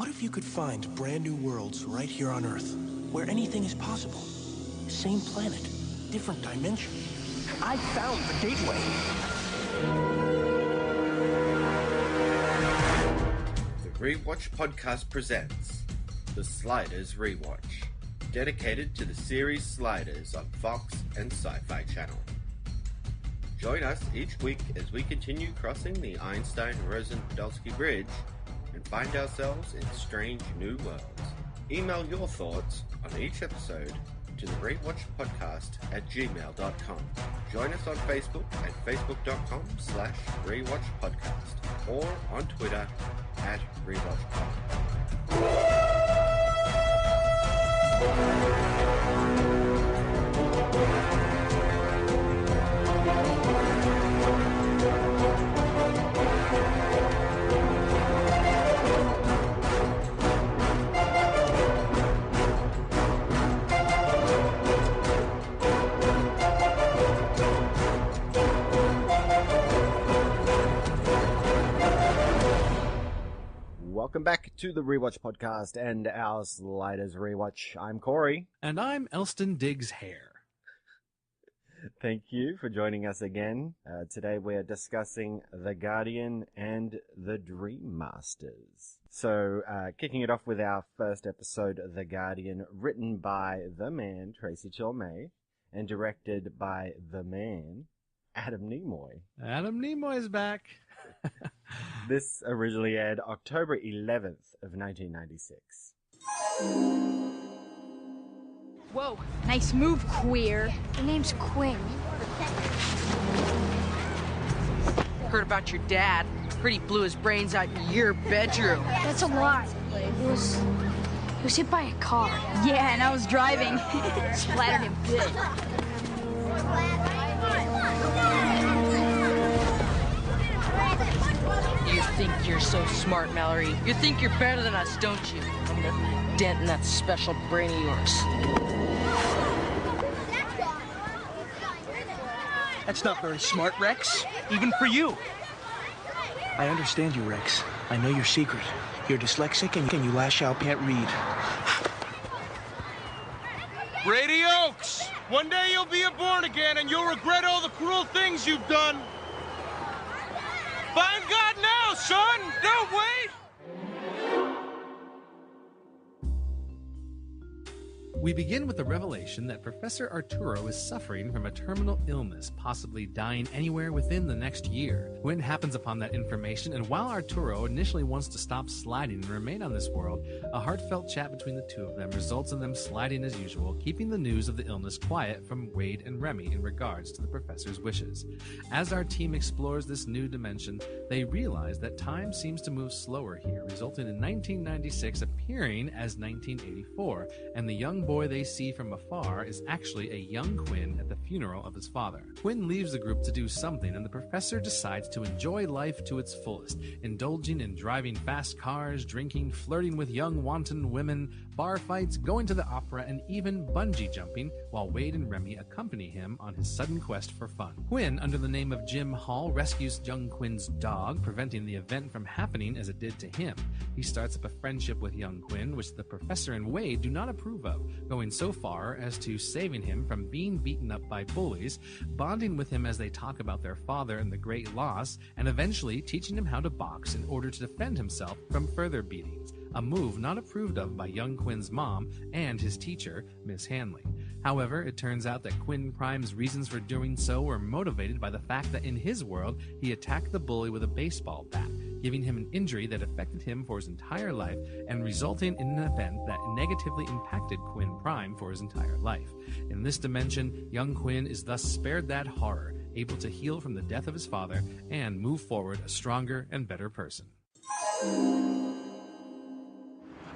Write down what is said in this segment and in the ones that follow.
What if you could find brand new worlds right here on Earth, where anything is possible? Same planet, different dimension. I found the gateway. The Rewatch podcast presents the Sliders Rewatch, dedicated to the series Sliders on Fox and Sci-Fi Channel. Join us each week as we continue crossing the Einstein-Rosen-Podolsky Bridge and find ourselves in strange new worlds. Email your thoughts on each episode to the rewatchpodcast@gmail.com. Join us on Facebook at facebook.com/rewatchpodcast or on Twitter @rewatchpod. Welcome back to the Rewatch Podcast and our Sliders Rewatch. I'm Cory. And I'm Elston Diggs Hare. Thank you for joining us again. Today we're discussing The Guardian and The Dream Masters. So, kicking it off with our first episode, The Guardian, written by the man, Tracy Chilmay, and directed by the man, Adam Nimoy. Adam Nimoy's back. This originally aired October 11th of 1996. Whoa, nice move, queer. Your name's Quinn. Heard about your dad. Heard he blew his brains out in your bedroom. That's a lie. He was hit by a car. Yeah, and I was driving. Splattered him good. You think you're so smart, Mallory. You think you're better than us, don't you? I'm gonna put a dent in that special brain of yours. That's not very smart, Rex. Even for you. I understand you, Rex. I know your secret. You're dyslexic and you lash out, can't read. Brady Oaks! One day you'll be born again and you'll regret all the cruel things you've done. Find God now, son! Don't wait! We begin with the revelation that Professor Arturo is suffering from a terminal illness, possibly dying anywhere within the next year. Quinn happens upon that information, and while Arturo initially wants to stop sliding and remain on this world, a heartfelt chat between the two of them results in them sliding as usual, keeping the news of the illness quiet from Wade and Remy in regards to the professor's wishes. As our team explores this new dimension, they realize that time seems to move slower here, resulting in 1996 appearing as 1984, and the young boy they see from afar is actually a young Quinn at the funeral of his father. Quinn leaves the group to do something, and the professor decides to enjoy life to its fullest, indulging in driving fast cars, drinking, flirting with young wanton women, bar fights, going to the opera, and even bungee jumping, while Wade and Remy accompany him on his sudden quest for fun. Quinn, under the name of Jim Hall, rescues young Quinn's dog, preventing the event from happening as it did to him. He starts up a friendship with young Quinn, which the professor and Wade do not approve of, going so far as to saving him from being beaten up by bullies, bonding with him as they talk about their father and the great loss, and eventually teaching him how to box in order to defend himself from further beatings, a move not approved of by young Quinn's mom and his teacher, Miss Hanley. However, it turns out that Quinn Prime's reasons for doing so were motivated by the fact that in his world, he attacked the bully with a baseball bat, giving him an injury that affected him for his entire life and resulting in an event that negatively impacted Quinn Prime for his entire life. In this dimension, young Quinn is thus spared that horror, able to heal from the death of his father and move forward a stronger and better person. I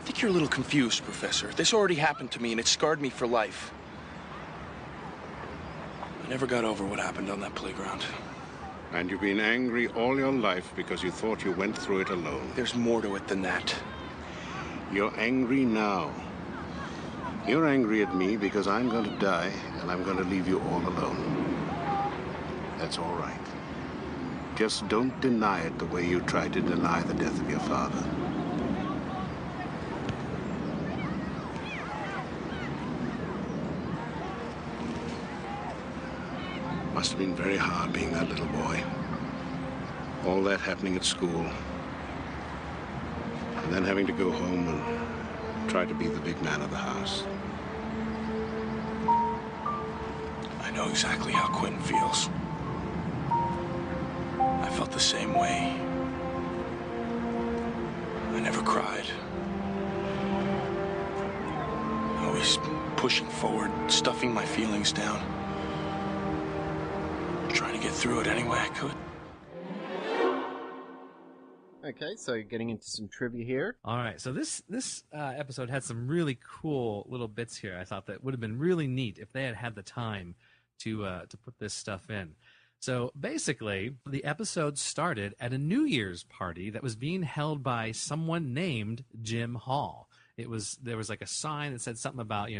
think you're a little confused, Professor. This already happened to me and it scarred me for life. I never got over what happened on that playground. And you've been angry all your life because you thought you went through it alone. There's more to it than that. You're angry now. You're angry at me because I'm going to die and I'm going to leave you all alone. That's all right. Just don't deny it the way you tried to deny the death of your father. Must have been very hard being that little boy. All that happening at school. And then having to go home and try to be the big man of the house. I know exactly how Quinn feels. I felt the same way. I never cried. Always pushing forward, stuffing my feelings down. Trying to get through it any way I could. Okay, so getting into some trivia here. All right, so this episode had some really cool little bits here. I thought that would have been really neat if they had had the time to put this stuff in. So basically, the episode started at a New Year's party that was being held by someone named Jim Hall. There was like a sign that said something about,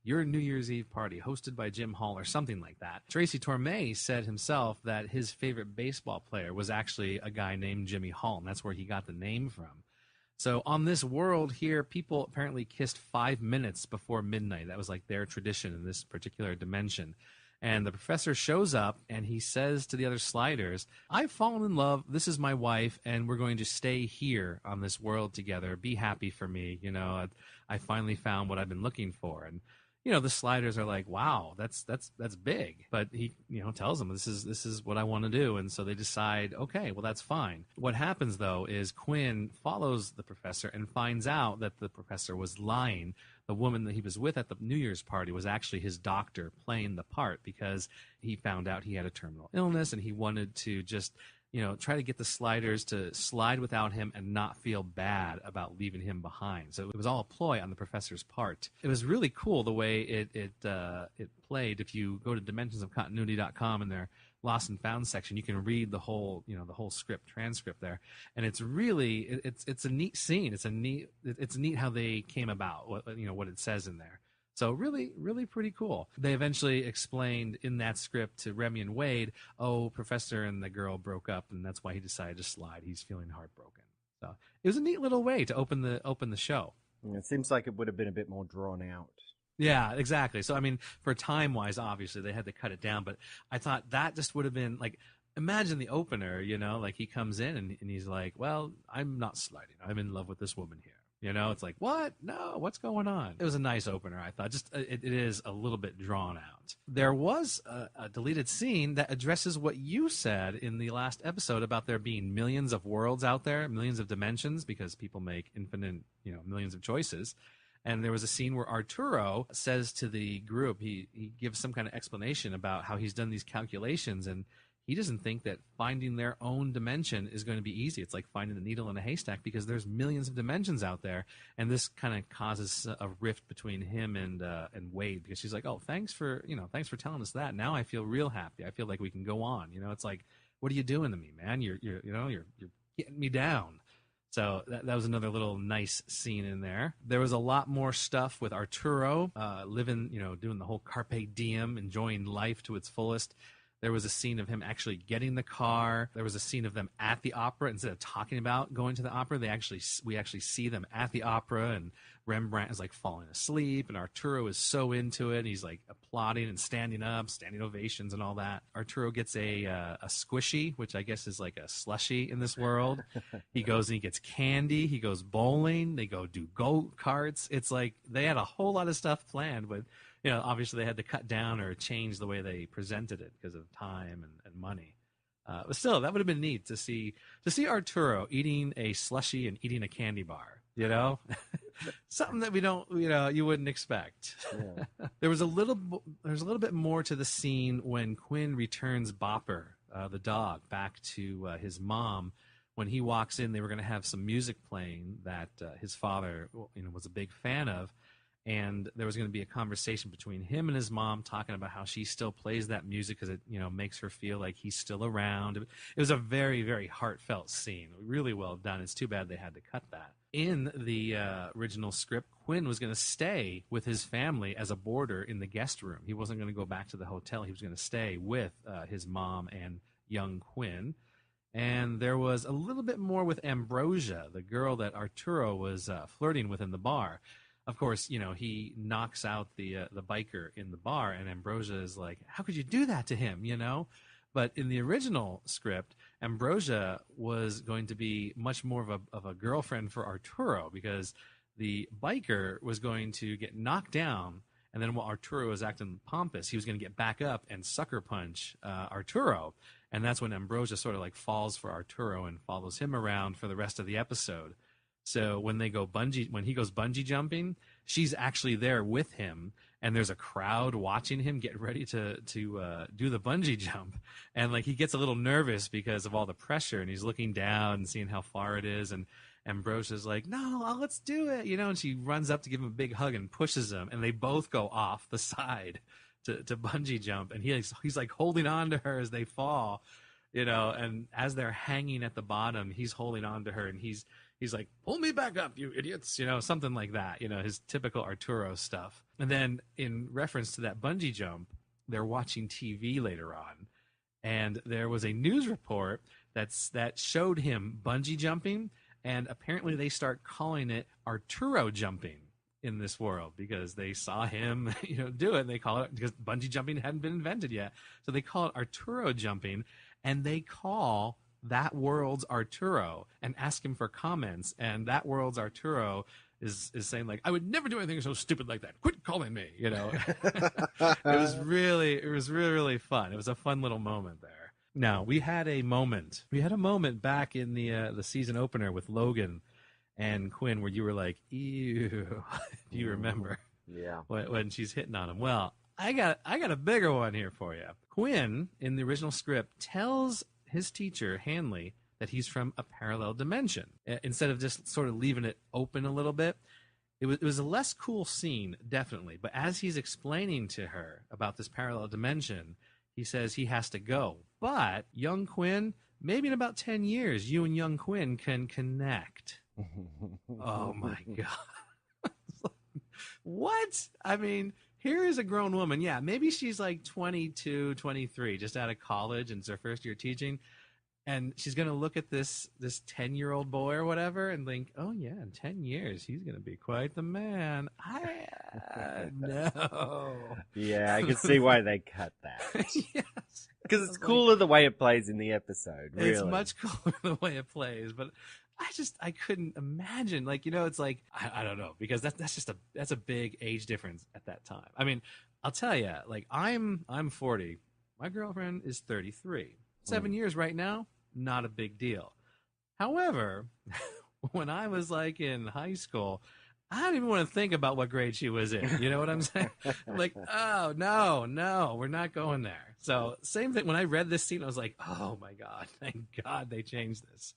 your New Year's Eve party hosted by Jim Hall or something like that. Tracy Torme said himself that his favorite baseball player was actually a guy named Jimmy Hall, and that's where he got the name from. So on this world here, people apparently kissed 5 minutes before midnight. That was like their tradition in this particular dimension. And the professor shows up and he says to the other sliders, I've fallen in love. This is my wife, and we're going to stay here on this world together. Be happy for me. I finally found what I've been looking for. And the sliders are like, wow, that's big. But he, tells them this is what I want to do. And so they decide, okay, well, that's fine. What happens though is Quinn follows the professor and finds out that the professor was lying. The woman that he was with at the New Year's party was actually his doctor playing the part because he found out he had a terminal illness and he wanted to just, try to get the sliders to slide without him and not feel bad about leaving him behind. So it was all a ploy on the professor's part. It was really cool the way it played. If you go to dimensionsofcontinuity.com and their Lost and Found section, you can read the whole transcript there, and it's really it's a neat scene. It's neat how they came about what it says in there. So really, really pretty cool. They eventually explained in that script to Remy and Wade, Professor and the girl broke up, and that's why he decided to slide. He's feeling heartbroken. So it was a neat little way to open the show. It seems like it would have been a bit more drawn out. Yeah, exactly. So, I mean, for time-wise, obviously, they had to cut it down, but I thought that just would have been, like, imagine the opener, like he comes in and he's like, well, I'm not sliding. I'm in love with this woman here. It's like, what? No, what's going on? It was a nice opener, I thought. Just it is a little bit drawn out. There was a deleted scene that addresses what you said in the last episode about there being millions of worlds out there, millions of dimensions, because people make infinite, millions of choices. And there was a scene where Arturo says to the group, he gives some kind of explanation about how he's done these calculations, and he doesn't think that finding their own dimension is going to be easy. It's like finding the needle in a haystack because there's millions of dimensions out there, and this kind of causes a rift between him and Wade, because she's like, "Oh, thanks for telling us that. Now I feel real happy. I feel like we can go on. It's like, what are you doing to me, man? You're getting me down." So that was another little nice scene in there. There was a lot more stuff with Arturo living, doing the whole carpe diem, enjoying life to its fullest. There was a scene of him actually getting the car. There was a scene of them at the opera. Instead of talking about going to the opera, we actually see them at the opera, and Rembrandt is like falling asleep, and Arturo is so into it. He's like applauding and standing up, standing ovations and all that. Arturo gets a squishy, which I guess is like a slushie in this world. He goes and he gets candy. He goes bowling. They go do go-karts. It's like they had a whole lot of stuff planned, but obviously they had to cut down or change the way they presented it because of time and money. But still, that would have been neat to see Arturo eating a slushie and eating a candy bar. Something that we don't, you wouldn't expect. Yeah. There's a little bit more to the scene when Quinn returns Bopper, the dog, back to his mom. When he walks in, they were going to have some music playing that his father, was a big fan of. And there was going to be a conversation between him and his mom talking about how she still plays that music because it, makes her feel like he's still around. It was a very, very heartfelt scene. Really well done. It's too bad they had to cut that. In the original script, Quinn was going to stay with his family as a boarder in the guest room. He wasn't going to go back to the hotel. He was going to stay with his mom and young Quinn. And there was a little bit more with Ambrosia, the girl that Arturo was flirting with in the bar. of course, he knocks out the biker in the bar, and Ambrosia is like, how could you do that to him, But in the original script, Ambrosia was going to be much more of a girlfriend for Arturo, because the biker was going to get knocked down, and then while Arturo was acting pompous, he was going to get back up and sucker punch Arturo. And that's when Ambrosia sort of like falls for Arturo and follows him around for the rest of the episode. So when he goes bungee jumping, she's actually there with him, and there's a crowd watching him get ready to do the bungee jump. And like he gets a little nervous because of all the pressure, and he's looking down and seeing how far it is. And Ambrosia's like, no, let's do it, and she runs up to give him a big hug and pushes him, and they both go off the side to bungee jump, and he's like holding on to her as they fall, and as they're hanging at the bottom, he's holding on to her, and he's like, pull me back up, you idiots, something like that, his typical Arturo stuff. And then in reference to that bungee jump, they're watching TV later on, and there was a news report that showed him bungee jumping, and apparently they start calling it Arturo jumping in this world because they saw him, do it. And they call it, because bungee jumping hadn't been invented yet. So they call it Arturo jumping, and they call that world's Arturo and ask him for comments. And that world's Arturo is saying like, I would never do anything so stupid like that. Quit calling me, It was really, really fun. It was a fun little moment there. Now, we had a moment back in the season opener with Logan and Quinn where you were like, ew. Do you remember? Yeah. When she's hitting on him. Well, I got a bigger one here for you. Quinn, in the original script, tells his teacher, Hanley, that he's from a parallel dimension. Instead of just sort of leaving it open a little bit. It was a less cool scene, definitely. But as he's explaining to her about this parallel dimension, he says he has to go. But young Quinn, maybe in about 10 years, you and young Quinn can connect. Oh, my God. What? I mean, here is a grown woman. Yeah, maybe she's like 22, 23, just out of college, and it's her first year teaching. And she's going to look at this 10-year-old boy or whatever and think, oh, yeah, in 10 years, he's going to be quite the man. No. Yeah, I can see why they cut that. Yes. Because it's cooler the way it plays in the episode, really. It's much cooler the way it plays, but I couldn't imagine. Like, it's like, I don't know, because that's a big age difference at that time. I mean, I'll tell you, like, I'm 40. My girlfriend is 33. 7 years right now, not a big deal. However, when I was like in high school, I didn't even want to think about what grade she was in. You know what I'm saying? I'm like, oh, no, we're not going there. So same thing. When I read this scene, I was like, oh my God, thank God they changed this.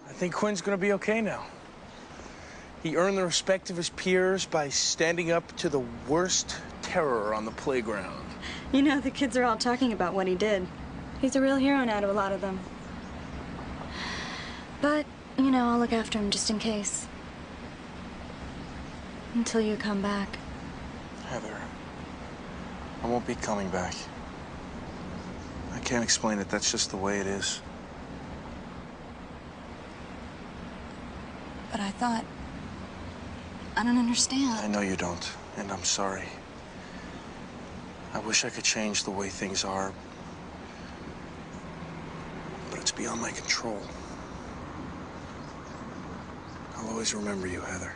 I think Quinn's gonna be okay now. He earned the respect of his peers by standing up to the worst terror on the playground. The kids are all talking about what he did. He's a real hero now to a lot of them. But, I'll look after him just in case. Until you come back. Heather, I won't be coming back. I can't explain it. That's just the way it is. But I thought... I don't understand. I know you don't, and I'm sorry. I wish I could change the way things are, but it's beyond my control. I'll always remember you, Heather.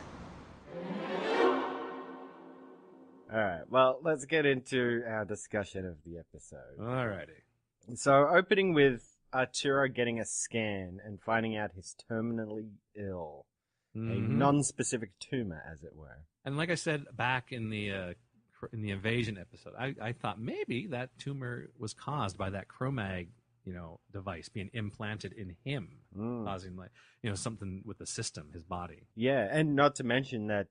All right, well, let's get into our discussion of the episode. All righty. So, opening with Arturo getting a scan and finding out he's terminally ill. Mm-hmm. A non-specific tumor, as it were. And like I said back in the invasion episode, I thought maybe that tumor was caused by that Chromag, device being implanted in him, causing something with the system, his body. Yeah, and not to mention that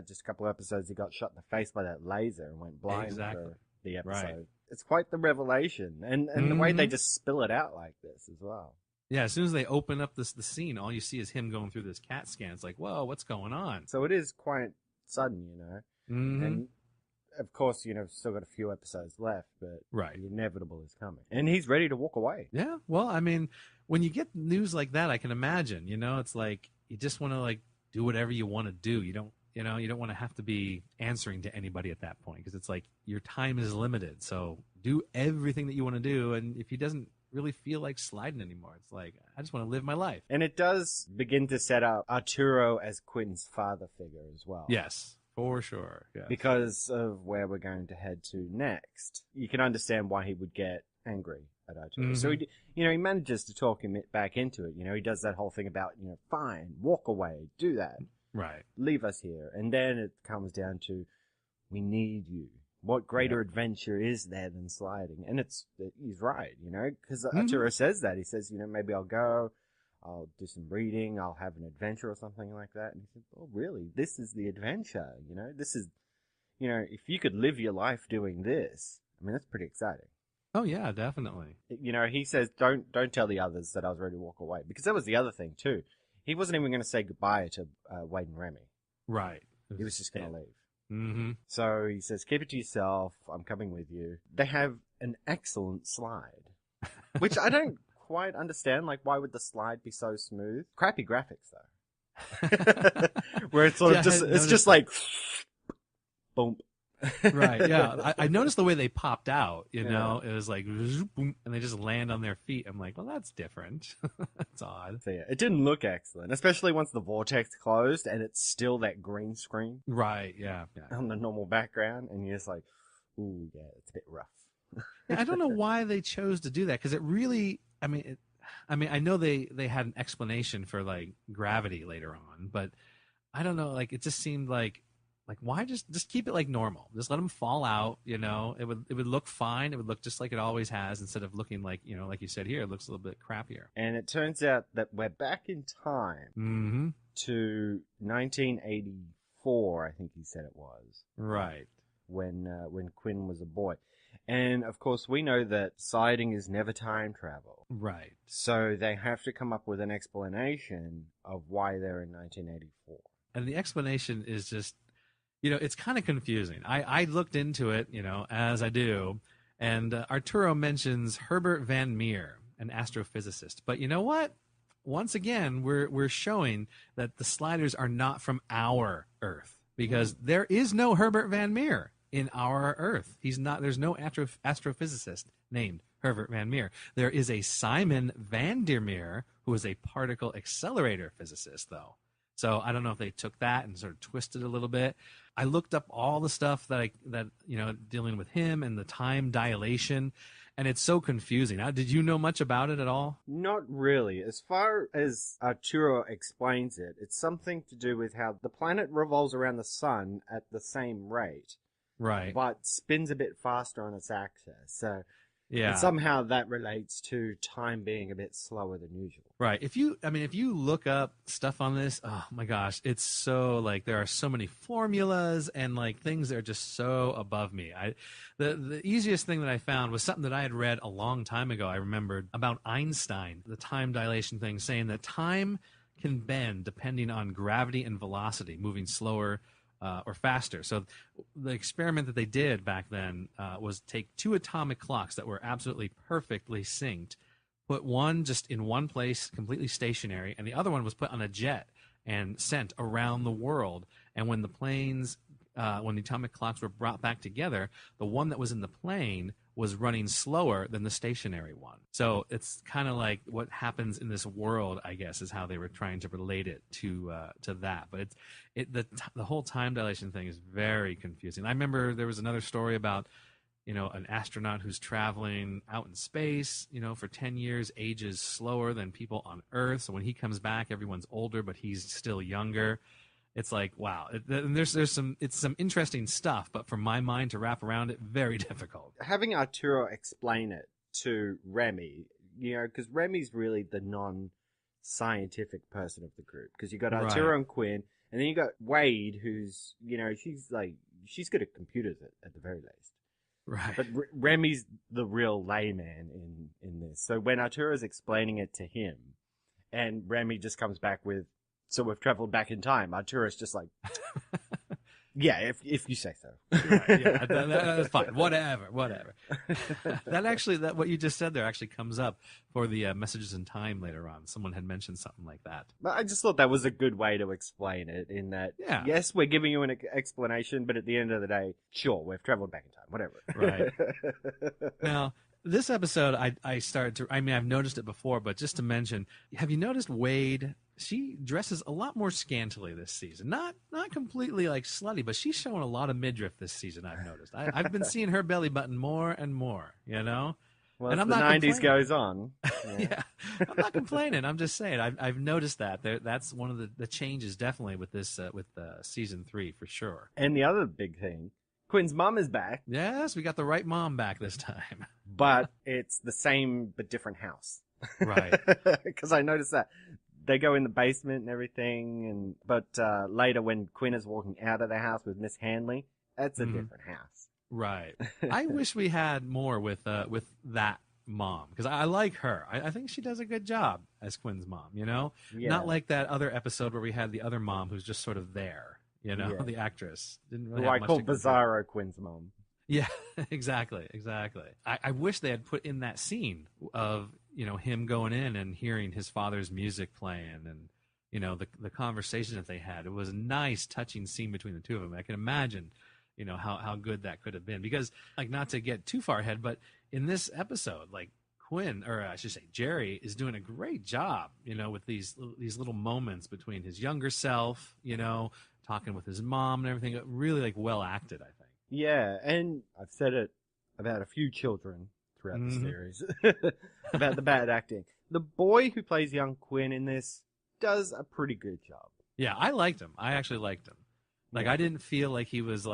just a couple of episodes he got shot in the face by that laser and went blind for the episode. Right. It's quite the revelation, and the way they just spill it out like this as well. Yeah, as soon as they open up the scene, all you see is him going through this CAT scan. It's like, whoa, what's going on? So it is quite sudden, Mm-hmm. And of course, still got a few episodes left, but right. The inevitable is coming. And he's ready to walk away. Yeah, well, I mean, when you get news like that, I can imagine, it's like you just want to do whatever you want to do. You don't want to have to be answering to anybody at that point, because it's like your time is limited. So do everything that you want to do. And if he doesn't really feel like sliding anymore, it's like, I just want to live my life. And it does begin to set up Arturo as Quinn's father figure as well. Yes, for sure. Yes. Because of where we're going to head to next. You can understand why he would get angry at Arturo. Mm-hmm. So he manages to talk him back into it. He does that whole thing about, fine, walk away, do that. Right. Leave us here. And then it comes down to, we need you. What greater adventure is there than sliding? And he's right, because Arturo says that. He says, maybe I'll go, I'll do some reading, I'll have an adventure or something like that. And he said, oh, really? This is the adventure, This is, if you could live your life doing this, that's pretty exciting. Oh, yeah, definitely. He says, don't tell the others that I was ready to walk away. Because that was the other thing, too. He wasn't even going to say goodbye to Wade and Remy. Right. He was just going to leave. Mm-hmm. So he says, keep it to yourself. I'm coming with you. They have an excellent slide, which I don't quite understand. Like, why would the slide be so smooth? Crappy graphics, though. Where it's sort of it's just like, boom. Right, yeah. I noticed the way they popped out, it was like, boom, and they just land on their feet. I'm like, well, that's different. That's odd. So yeah, it didn't look excellent, especially once the vortex closed and it's still that green screen. Right, yeah. On the normal background, and you're just like, ooh, yeah, it's a bit rough. I don't know why they chose to do that, because it really, I know they had an explanation for, like, gravity later on, but I don't know, like, it just seemed like why just keep it like normal? Just let them fall out, It would look fine. It would look just like it always has, instead of looking like, like you said here, it looks a little bit crappier. And it turns out that we're back in time to 1984, I think he said it was. Right. When Quinn was a boy. And, of course, we know that sliding is never time travel. Right. So they have to come up with an explanation of why they're in 1984. And the explanation is just, it's kind of confusing. I looked into it, as I do, and Arturo mentions Herbert Van Meer, an astrophysicist. But you know what? Once again, we're showing that the sliders are not from our Earth, because there is no Herbert Van Meer in our Earth. He's not. There's no astrophysicist named Herbert Van Meer. There is a Simon Van der Meer, who is a particle accelerator physicist, though. So I don't know if they took that and sort of twisted it a little bit. I looked up all the stuff that dealing with him and the time dilation, and it's so confusing. Did you know much about it at all? Not really. As far as Arturo explains it, it's something to do with how the planet revolves around the sun at the same rate. Right. But spins a bit faster on its axis. So yeah. And somehow that relates to time being a bit slower than usual. Right. If you look up stuff on this, oh my gosh, it's so there are so many formulas and things that are just so above me. The easiest thing that I found was something that I had read a long time ago. I remembered about Einstein, the time dilation thing, saying that time can bend depending on gravity and velocity, moving slower or faster. So the experiment that they did back then was take two atomic clocks that were absolutely perfectly synced, put one just in one place, completely stationary, and the other one was put on a jet and sent around the world. And when the planes, when the atomic clocks were brought back together, the one that was in the plane was running slower than the stationary one. So it's kind of like what happens in this world, I guess, is how they were trying to relate it to that. But the whole time dilation thing is very confusing. I remember there was another story about, an astronaut who's traveling out in space, for 10 years, ages slower than people on Earth. So when he comes back, everyone's older, but he's still younger. It's like, wow. There's some interesting stuff, but for my mind to wrap around it, very difficult. Having Arturo explain it to Remy, because Remy's really the non-scientific person of the group. Because you got Arturo and Quinn, and then you got Wade, who's, she's good at computers at the very least. Right. But Remy's the real layman in this. So when Arturo's explaining it to him, and Remy just comes back with, so we've traveled back in time, Arturo's just like, Yeah, if you say so. Right, yeah, that's fine. Whatever. That what you just said there actually comes up for the messages in time later on. Someone had mentioned something like that. But I just thought that was a good way to explain it. In that, Yeah. yes, we're giving you an explanation, but at the end of the day, sure, we've traveled back in time. Whatever. Right. Now, this episode, I've noticed it before, but just to mention, have you noticed Wade? She dresses a lot more scantily this season. Not completely like slutty, but she's showing a lot of midriff this season. I've noticed. I've been seeing her belly button more and more. Well, and as the 90s goes on. Yeah, I'm not complaining. I'm just saying I've noticed that. That's one of the changes definitely with this season 3 for sure. And the other big thing, Quinn's mom is back. Yes, we got the right mom back this time. But it's the same but different house. Right. Because I noticed that. They go in the basement and everything, but later when Quinn is walking out of the house with Miss Hanley, that's a different house. Right. I wish we had more with that mom, because I like her. I think she does a good job as Quinn's mom. Yeah. Not like that other episode where we had the other mom who's just sort of there. The actress didn't really. Who have I much call to contribute. Bizarro Quinn's mom. Yeah, exactly. I wish they had put in that scene of him going in and hearing his father's music playing, and the conversation that they had. It was a nice, touching scene between the two of them. I can imagine how good that could have been, because not to get too far ahead, but in this episode, Quinn, or I should say Jerry, is doing a great job with these little moments between his younger self, talking with his mom and everything. Really well acted, I think. Yeah, and I've said it about a few children throughout the series about the bad acting. The boy who plays young Quinn in this does a pretty good job. Yeah, I liked him. I actually liked him. I didn't feel like he was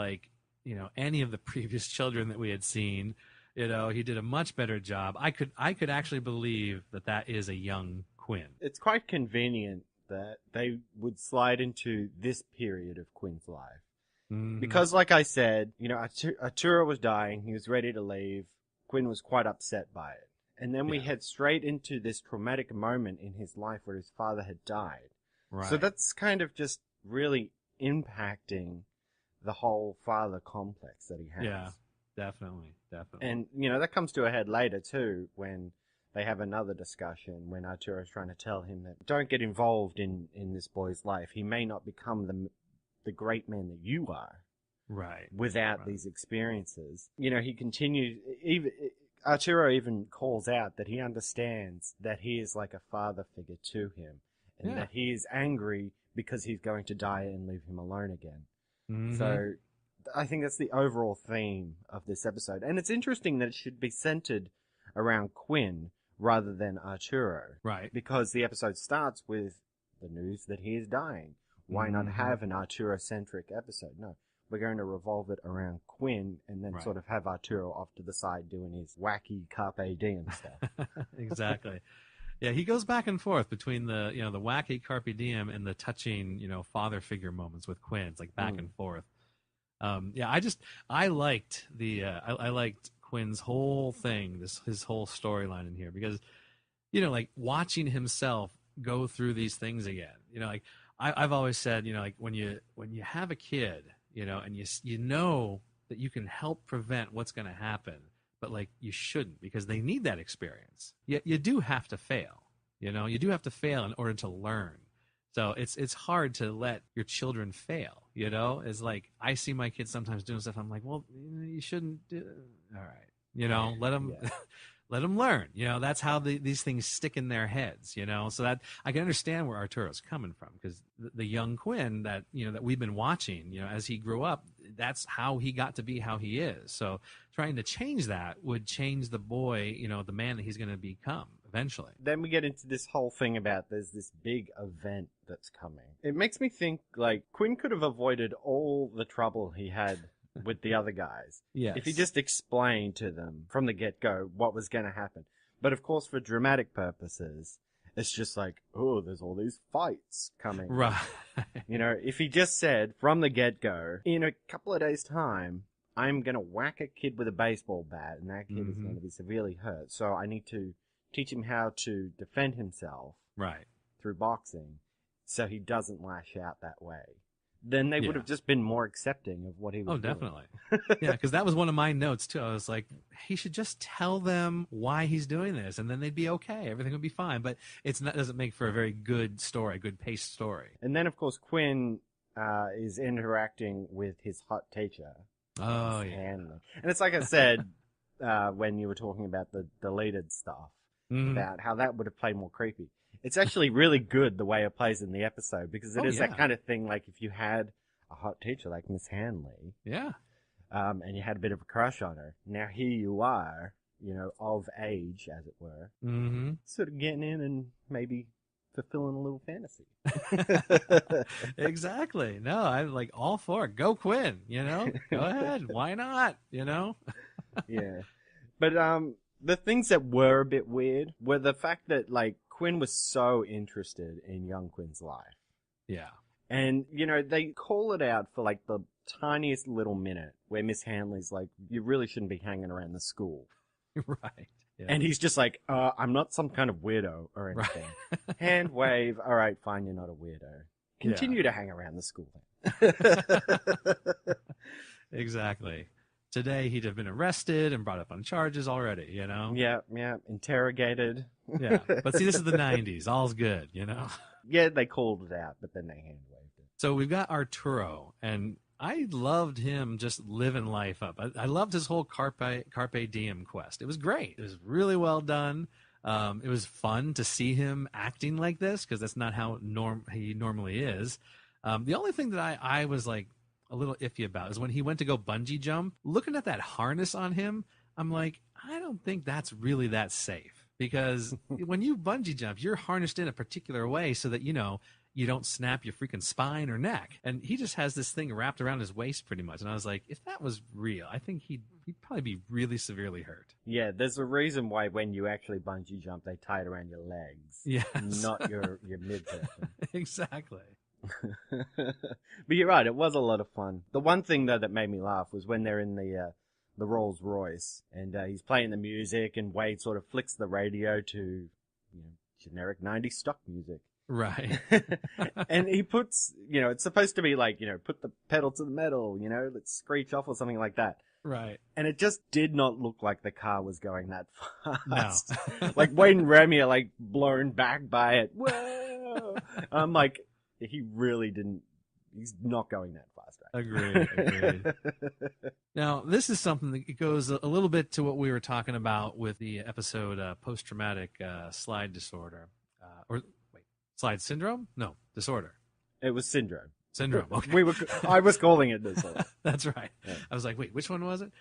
any of the previous children that we had seen. He did a much better job. I could actually believe that is a young Quinn. It's quite convenient that they would slide into this period of Quinn's life. Because, like I said, Arturo was dying. He was ready to leave. Quinn was quite upset by it. And then we head straight into this traumatic moment in his life where his father had died. Right. So that's kind of just really impacting the whole father complex that he has. Yeah, definitely. And, that comes to a head later, too, when they have another discussion, when Arturo's trying to tell him that don't get involved in this boy's life. He may not become the great man that you are, right? Without these experiences, he continues. Arturo even calls out that he understands that he is like a father figure to him, and that he is angry because he's going to die and leave him alone again. So, I think that's the overall theme of this episode, and it's interesting that it should be centered around Quinn rather than Arturo, right? Because the episode starts with the news that he is dying. Why not have an Arturo-centric episode? No, we're going to revolve it around Quinn and then sort of have Arturo off to the side doing his wacky carpe diem stuff. Exactly. Yeah, he goes back and forth between the the wacky carpe diem and the touching father figure moments with Quinn. It's back and forth. I liked I liked Quinn's whole thing, his whole storyline in here, because watching himself go through these things again. I've always said, when you have a kid, and you know that you can help prevent what's going to happen, but you shouldn't, because they need that experience. You do have to fail. You do have to fail in order to learn. So it's hard to let your children fail. It's I see my kids sometimes doing stuff. I'm like, well, you shouldn't do. All right, let them. Yeah. Let them learn. That's how these things stick in their heads, so that I can understand where Arturo's coming from, because the young Quinn that we've been watching, as he grew up, that's how he got to be how he is. So trying to change that would change the boy, the man that he's going to become eventually. Then we get into this whole thing about there's this big event that's coming. It makes me think Quinn could have avoided all the trouble he had with the other guys. Yes. If he just explained to them from the get-go what was going to happen. But of course, for dramatic purposes, it's just there's all these fights coming. Right. If he just said from the get-go, in a couple of days' time, I'm going to whack a kid with a baseball bat, and that kid is going to be severely hurt. So I need to teach him how to defend himself. Right. Through boxing, so he doesn't lash out that way. then they would have just been more accepting of what he was doing. Definitely. Yeah, because that was one of my notes, too. I was like, he should just tell them why he's doing this, and then they'd be okay. Everything would be fine. But doesn't make for a very good story, a good paced story. And then, of course, Quinn is interacting with his hot teacher. Oh, yeah. Hanley. And it's like I said when you were talking about the deleted stuff, about how that would have played more creepy. It's actually really good the way it plays in the episode, because it is that kind of thing, like if you had a hot teacher like Miss Hanley, and you had a bit of a crush on her. Now here you are, of age, as it were, sort of getting in and maybe fulfilling a little fantasy. Exactly. No, I'm like all for it. Go Quinn, Go ahead. Why not, Yeah. But the things that were a bit weird were the fact that, like, Quinn was so interested in young Quinn's life. Yeah. And, they call it out for, like, the tiniest little minute where Miss Hanley's like, you really shouldn't be hanging around the school. Right. Yeah. And he's just like, I'm not some kind of weirdo or anything. Right. Hand wave. All right, fine, you're not a weirdo. Continue to hang around the school then. Exactly. Today he'd have been arrested and brought up on charges already, Yeah, interrogated. Yeah, but see, this is the 90s. All's good, Yeah, they called it out, but then they hand waved it. So we've got Arturo, and I loved him just living life up. I loved his whole Carpe Diem quest. It was great. It was really well done. It was fun to see him acting like this, because that's not how he normally is. The only thing that I was like a little iffy about is when he went to go bungee jump. Looking at that harness on him, I'm like, I don't think that's really that safe, because when you bungee jump, you're harnessed in a particular way so that, you don't snap your freaking spine or neck. And he just has this thing wrapped around his waist pretty much. And I was like, if that was real, I think he'd probably be really severely hurt. Yeah, there's a reason why when you actually bungee jump, they tie it around your legs. Yes. Not your mid-person. Exactly. But you're right, it was a lot of fun. The one thing, though, that made me laugh was when they're in the Rolls Royce, and he's playing the music, and Wade sort of flicks the radio to generic 90s stock music. Right. And he puts, it's supposed to be like, put the pedal to the metal, let's screech off or something like that. Right. And it just did not look like the car was going that fast. No. Like Wade and Remy are like blown back by it. Whoa! I'm like, he really didn't. He's not going that fast. Right? Agreed. Now, this is something that goes a little bit to what we were talking about with the episode post-traumatic slide disorder. Slide syndrome? No, disorder. It was syndrome. Syndrome. Okay. I was calling it disorder. That's right. Yeah. I was like, wait, which one was it?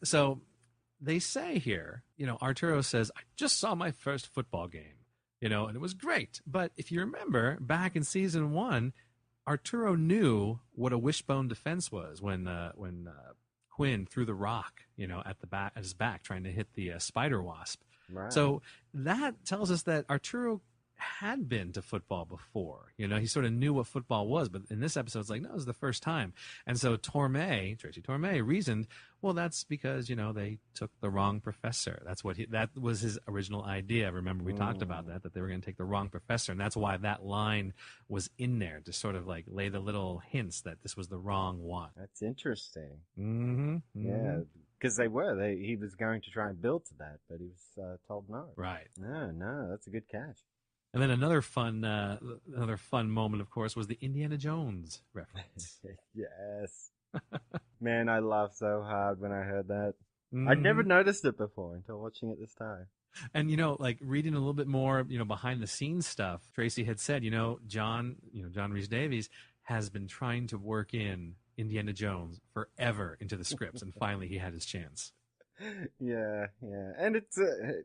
So they say here, Arturo says, I just saw my first football game, and it was great. But if you remember, back in season 1, Arturo knew what a wishbone defense was when Quinn threw the rock, at his back, trying to hit the spider wasp. Right. So that tells us that Arturo had been to football before. He sort of knew what football was, but in this episode, it's like, no, it was the first time. And so Tracy Torme reasoned, well, that's because, they took the wrong professor. That was his original idea. Remember, we talked about that they were going to take the wrong professor. And that's why that line was in there, to sort of like lay the little hints that this was the wrong one. That's interesting. Mm-hmm. Yeah. Because he was going to try and build to that, but he was told no. Right. No, that's a good catch. And then another fun moment, of course, was the Indiana Jones reference. Yes. Man, I laughed so hard when I heard that. Mm-hmm. I'd never noticed it before until watching it this time. And, like reading a little bit more, behind the scenes stuff, Tracy had said, John Rhys-Davies has been trying to work in Indiana Jones forever into the scripts, and finally he had his chance. Yeah. And it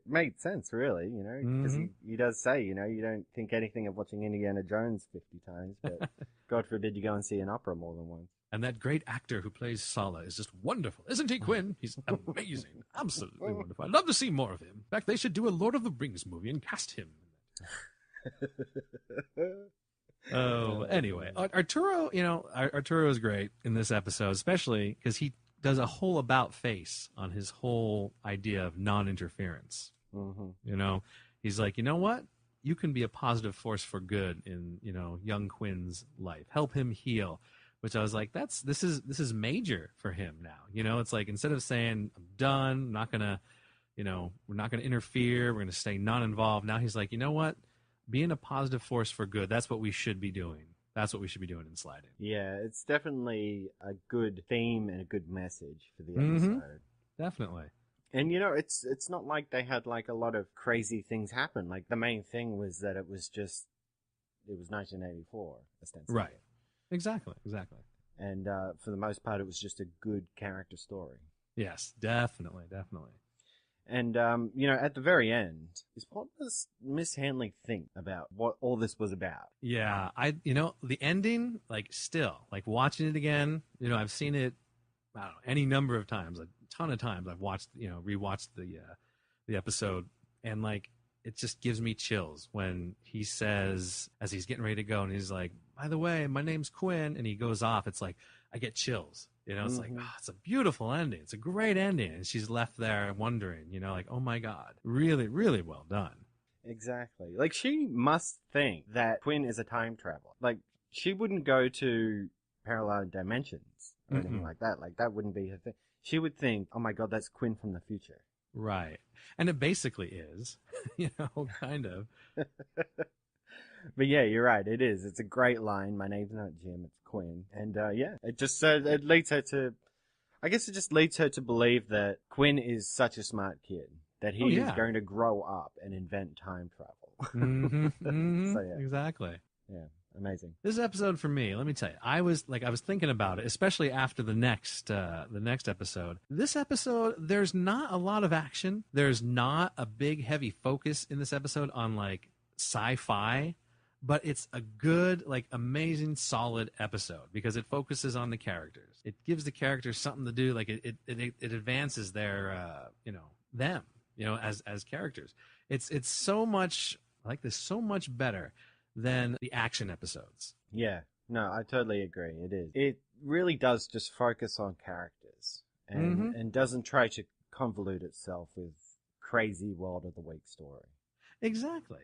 made sense, really, because he does say, you don't think anything of watching Indiana Jones 50 times, but God forbid you go and see an opera more than once. And that great actor who plays Sala is just wonderful. Isn't he, Quinn? He's amazing. Absolutely wonderful. I'd love to see more of him. In fact, they should do a Lord of the Rings movie and cast him. Oh, anyway. Arturo, Arturo is great in this episode, especially because he does a whole about face on his whole idea of non-interference. Mm-hmm. He's like, you know what? you can be a positive force for good in, young Quinn's life. Help him heal. Which I was like, this is major for him now. It's like, instead of saying, I'm done, I'm not gonna, we're not gonna interfere, we're gonna stay non-involved. Now he's like, you know what? Being a positive force for good, that's what we should be doing. That's what we should be doing in Sliding. Yeah, it's definitely a good theme and a good message for the episode. Definitely. And it's not like they had like a lot of crazy things happen. Like the main thing was that it was 1984, ostensibly. Right. Exactly. And for the most part, it was just a good character story. Yes, definitely. And, at the very end, what does Miss Handley think about what all this was about? Yeah, the ending, still, watching it again, I've seen it, I don't know, any number of times, a ton of times. I've watched, rewatched the episode, and, it just gives me chills when he says, as he's getting ready to go, and he's like, by the way, my name's Quinn, and he goes off. It's like, I get chills. It's like, it's a beautiful ending. It's a great ending. And she's left there wondering, oh my God, really, really well done. Exactly. She must think that Quinn is a time traveler. She wouldn't go to parallel dimensions or anything like that. That wouldn't be her thing. She would think, oh my God, that's Quinn from the future. Right. And it basically is, kind of. But yeah, you're right. It is. It's a great line. My name's not Jim, it's Quinn. And it just it leads her to, I guess it just leads her to believe that Quinn is such a smart kid that he is going to grow up and invent time travel. So yeah. Exactly. Yeah. Amazing. This episode for me, let me tell you, I was thinking about it, especially after the next episode. This episode, there's not a lot of action. There's not a big, heavy focus in this episode on sci-fi, but it's a good, amazing, solid episode because it focuses on the characters. It gives the characters something to do. It advances their, them, as characters. It's so much so much better than the action episodes. Yeah, no, I totally agree. It is. It really does just focus on characters and doesn't try to convolute itself with crazy World of the Week story. Exactly.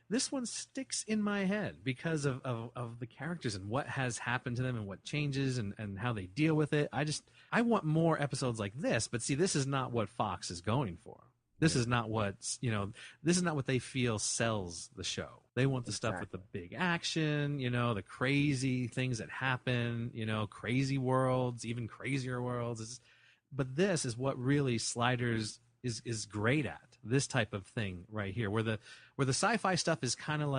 This one sticks in my head because of the characters and what has happened to them and what changes and how they deal with it. I want more episodes like this, but see, this is not what Fox is going for. This is not this is not what they feel sells the show. They want the stuff with the big action, the crazy things that happen, crazy worlds, even crazier worlds. But this is what really Sliders is great at. This type of thing right here, where the sci-fi stuff is kind of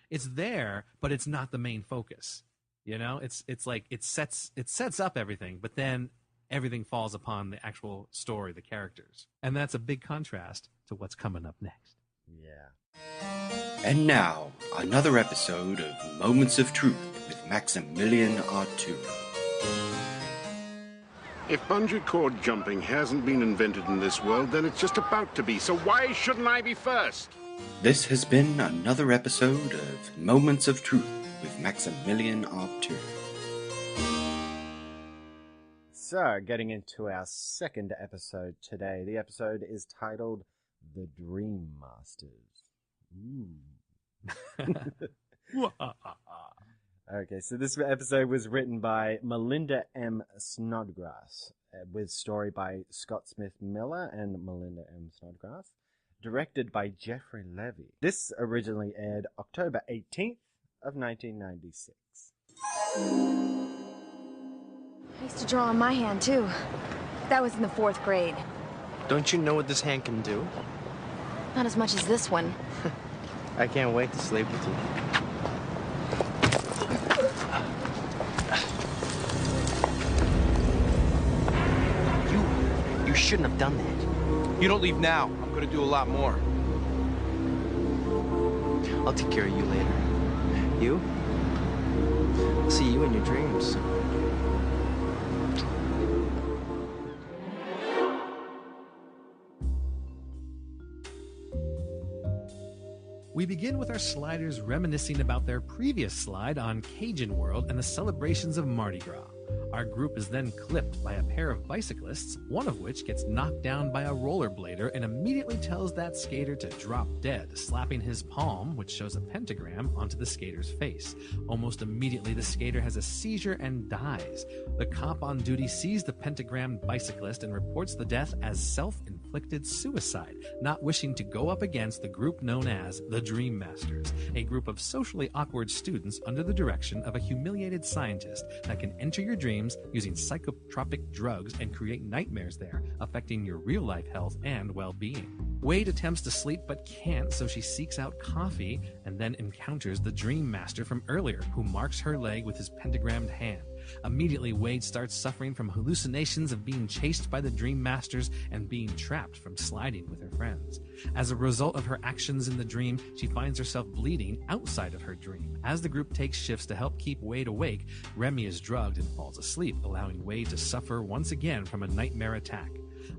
it's there, but it's not the main focus. It's like it sets up everything, but then everything falls upon the actual story, the characters. And that's a big contrast to what's coming up next. Yeah. And now, another episode of Moments of Truth with Maximilian Arturo. If bungee cord jumping hasn't been invented in this world, then it's just about to be. So why shouldn't I be first? This has been another episode of Moments of Truth with Maximilian Arturo. So, getting into our second episode today. The episode is titled The Dream Masters. Okay, so this episode was written by Melinda M. Snodgrass, with story by Scott Smith Miller and Melinda M. Snodgrass, directed by Jeffrey Levy. This originally aired October 18th of 1996. I used to draw on my hand, too. That was in the 4th grade. Don't you know what this hand can do? Not as much as this one. I can't wait to sleep with you. You shouldn't have done that. You don't leave now. I'm gonna do a lot more. I'll take care of you later. You? I'll see you in your dreams. We begin with our sliders reminiscing about their previous slide on Cajun World and the celebrations of Mardi Gras. Our group is then clipped by a pair of bicyclists, one of which gets knocked down by a rollerblader and immediately tells that skater to drop dead, slapping his palm, which shows a pentagram, onto the skater's face. Almost immediately, the skater has a seizure and dies. The cop on duty sees the pentagrammed bicyclist and reports the death as self-inflicted suicide, not wishing to go up against the group known as the Dream Masters, a group of socially awkward students under the direction of a humiliated scientist that can enter your dreams using psychotropic drugs and create nightmares there, affecting your real-life health and well-being. Wade attempts to sleep but can't, so she seeks out coffee and then encounters the Dream Master from earlier, who marks her leg with his pentagrammed hand. Immediately, Wade starts suffering from hallucinations of being chased by the Dream Masters and being trapped from sliding with her friends. As a result of her actions in the dream, she finds herself bleeding outside of her dream. As the group takes shifts to help keep Wade awake, Remy is drugged and falls asleep, allowing Wade to suffer once again from a nightmare attack.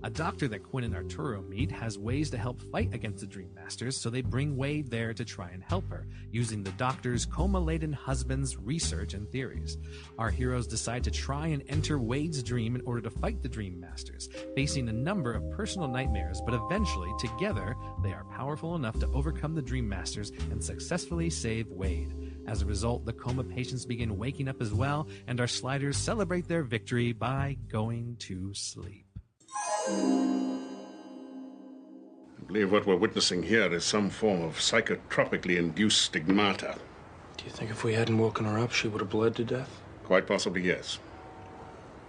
A doctor that Quinn and Arturo meet has ways to help fight against the Dream Masters, so they bring Wade there to try and help her, using the doctor's coma-laden husband's research and theories. Our heroes decide to try and enter Wade's dream in order to fight the Dream Masters, facing a number of personal nightmares, but eventually, together, they are powerful enough to overcome the Dream Masters and successfully save Wade. As a result, the coma patients begin waking up as well, and our sliders celebrate their victory by going to sleep. I believe what we're witnessing here is some form of psychotropically induced stigmata. Do you think if we hadn't woken her up, she would have bled to death? Quite possibly, yes.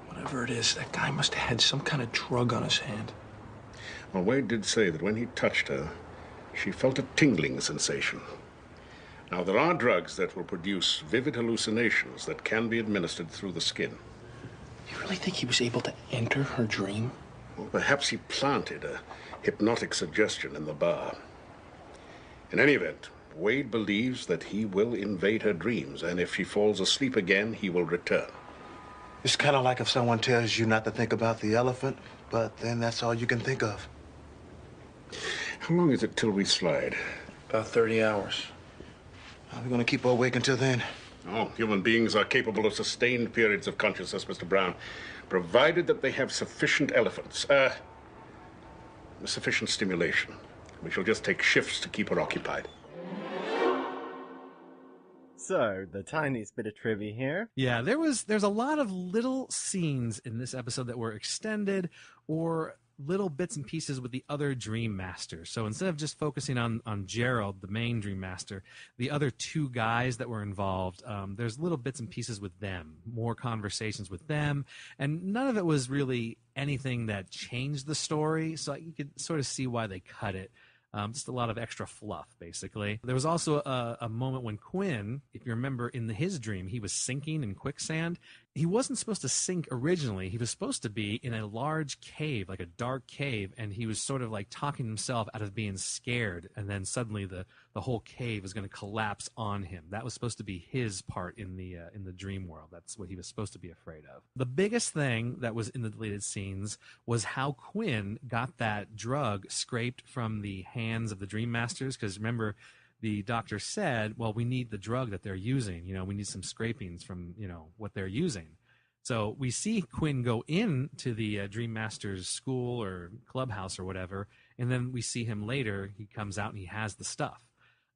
Whatever it is, that guy must have had some kind of drug on his hand. Well, Wade did say that when he touched her, she felt a tingling sensation. Now, there are drugs that will produce vivid hallucinations that can be administered through the skin. You really think he was able to enter her dream? Well, perhaps he planted a hypnotic suggestion in the bar. In any event, Wade believes that he will invade her dreams, and if she falls asleep again, he will return. It's kind of like if someone tells you not to think about the elephant, but then that's all you can think of. How long is it till we slide? About 30 hours. Are we going to keep her awake until then? Oh, human beings are capable of sustained periods of consciousness, Mr. Brown, provided that they have sufficient sufficient stimulation. We shall just take shifts to keep her occupied. So, the tiniest bit of trivia here. Yeah, there's a lot of little scenes in this episode that were extended or little bits and pieces with the other Dream Masters. So instead of just focusing on Gerald, the main Dream Master, the other two guys that were involved, there's little bits and pieces with them, more conversations with them, and none of it was really anything that changed the story, so you could sort of see why they cut it. Just a lot of extra fluff, basically. There was also a moment when Quinn, if you remember, in his dream, he was sinking in quicksand. He wasn't supposed to sink originally. He was supposed to be in a large cave, like a dark cave, and he was sort of like talking himself out of being scared, and then suddenly the whole cave is going to collapse on him. That was supposed to be his part in the dream world. That's what he was supposed to be afraid of. The biggest thing that was in the deleted scenes was how Quinn got that drug scraped from the hands of the Dream Masters, because remember, the doctor said, well, we need the drug that they're using. We need some scrapings from, what they're using. So we see Quinn go into the Dream Master's school or clubhouse or whatever, and then we see him later. He comes out and he has the stuff.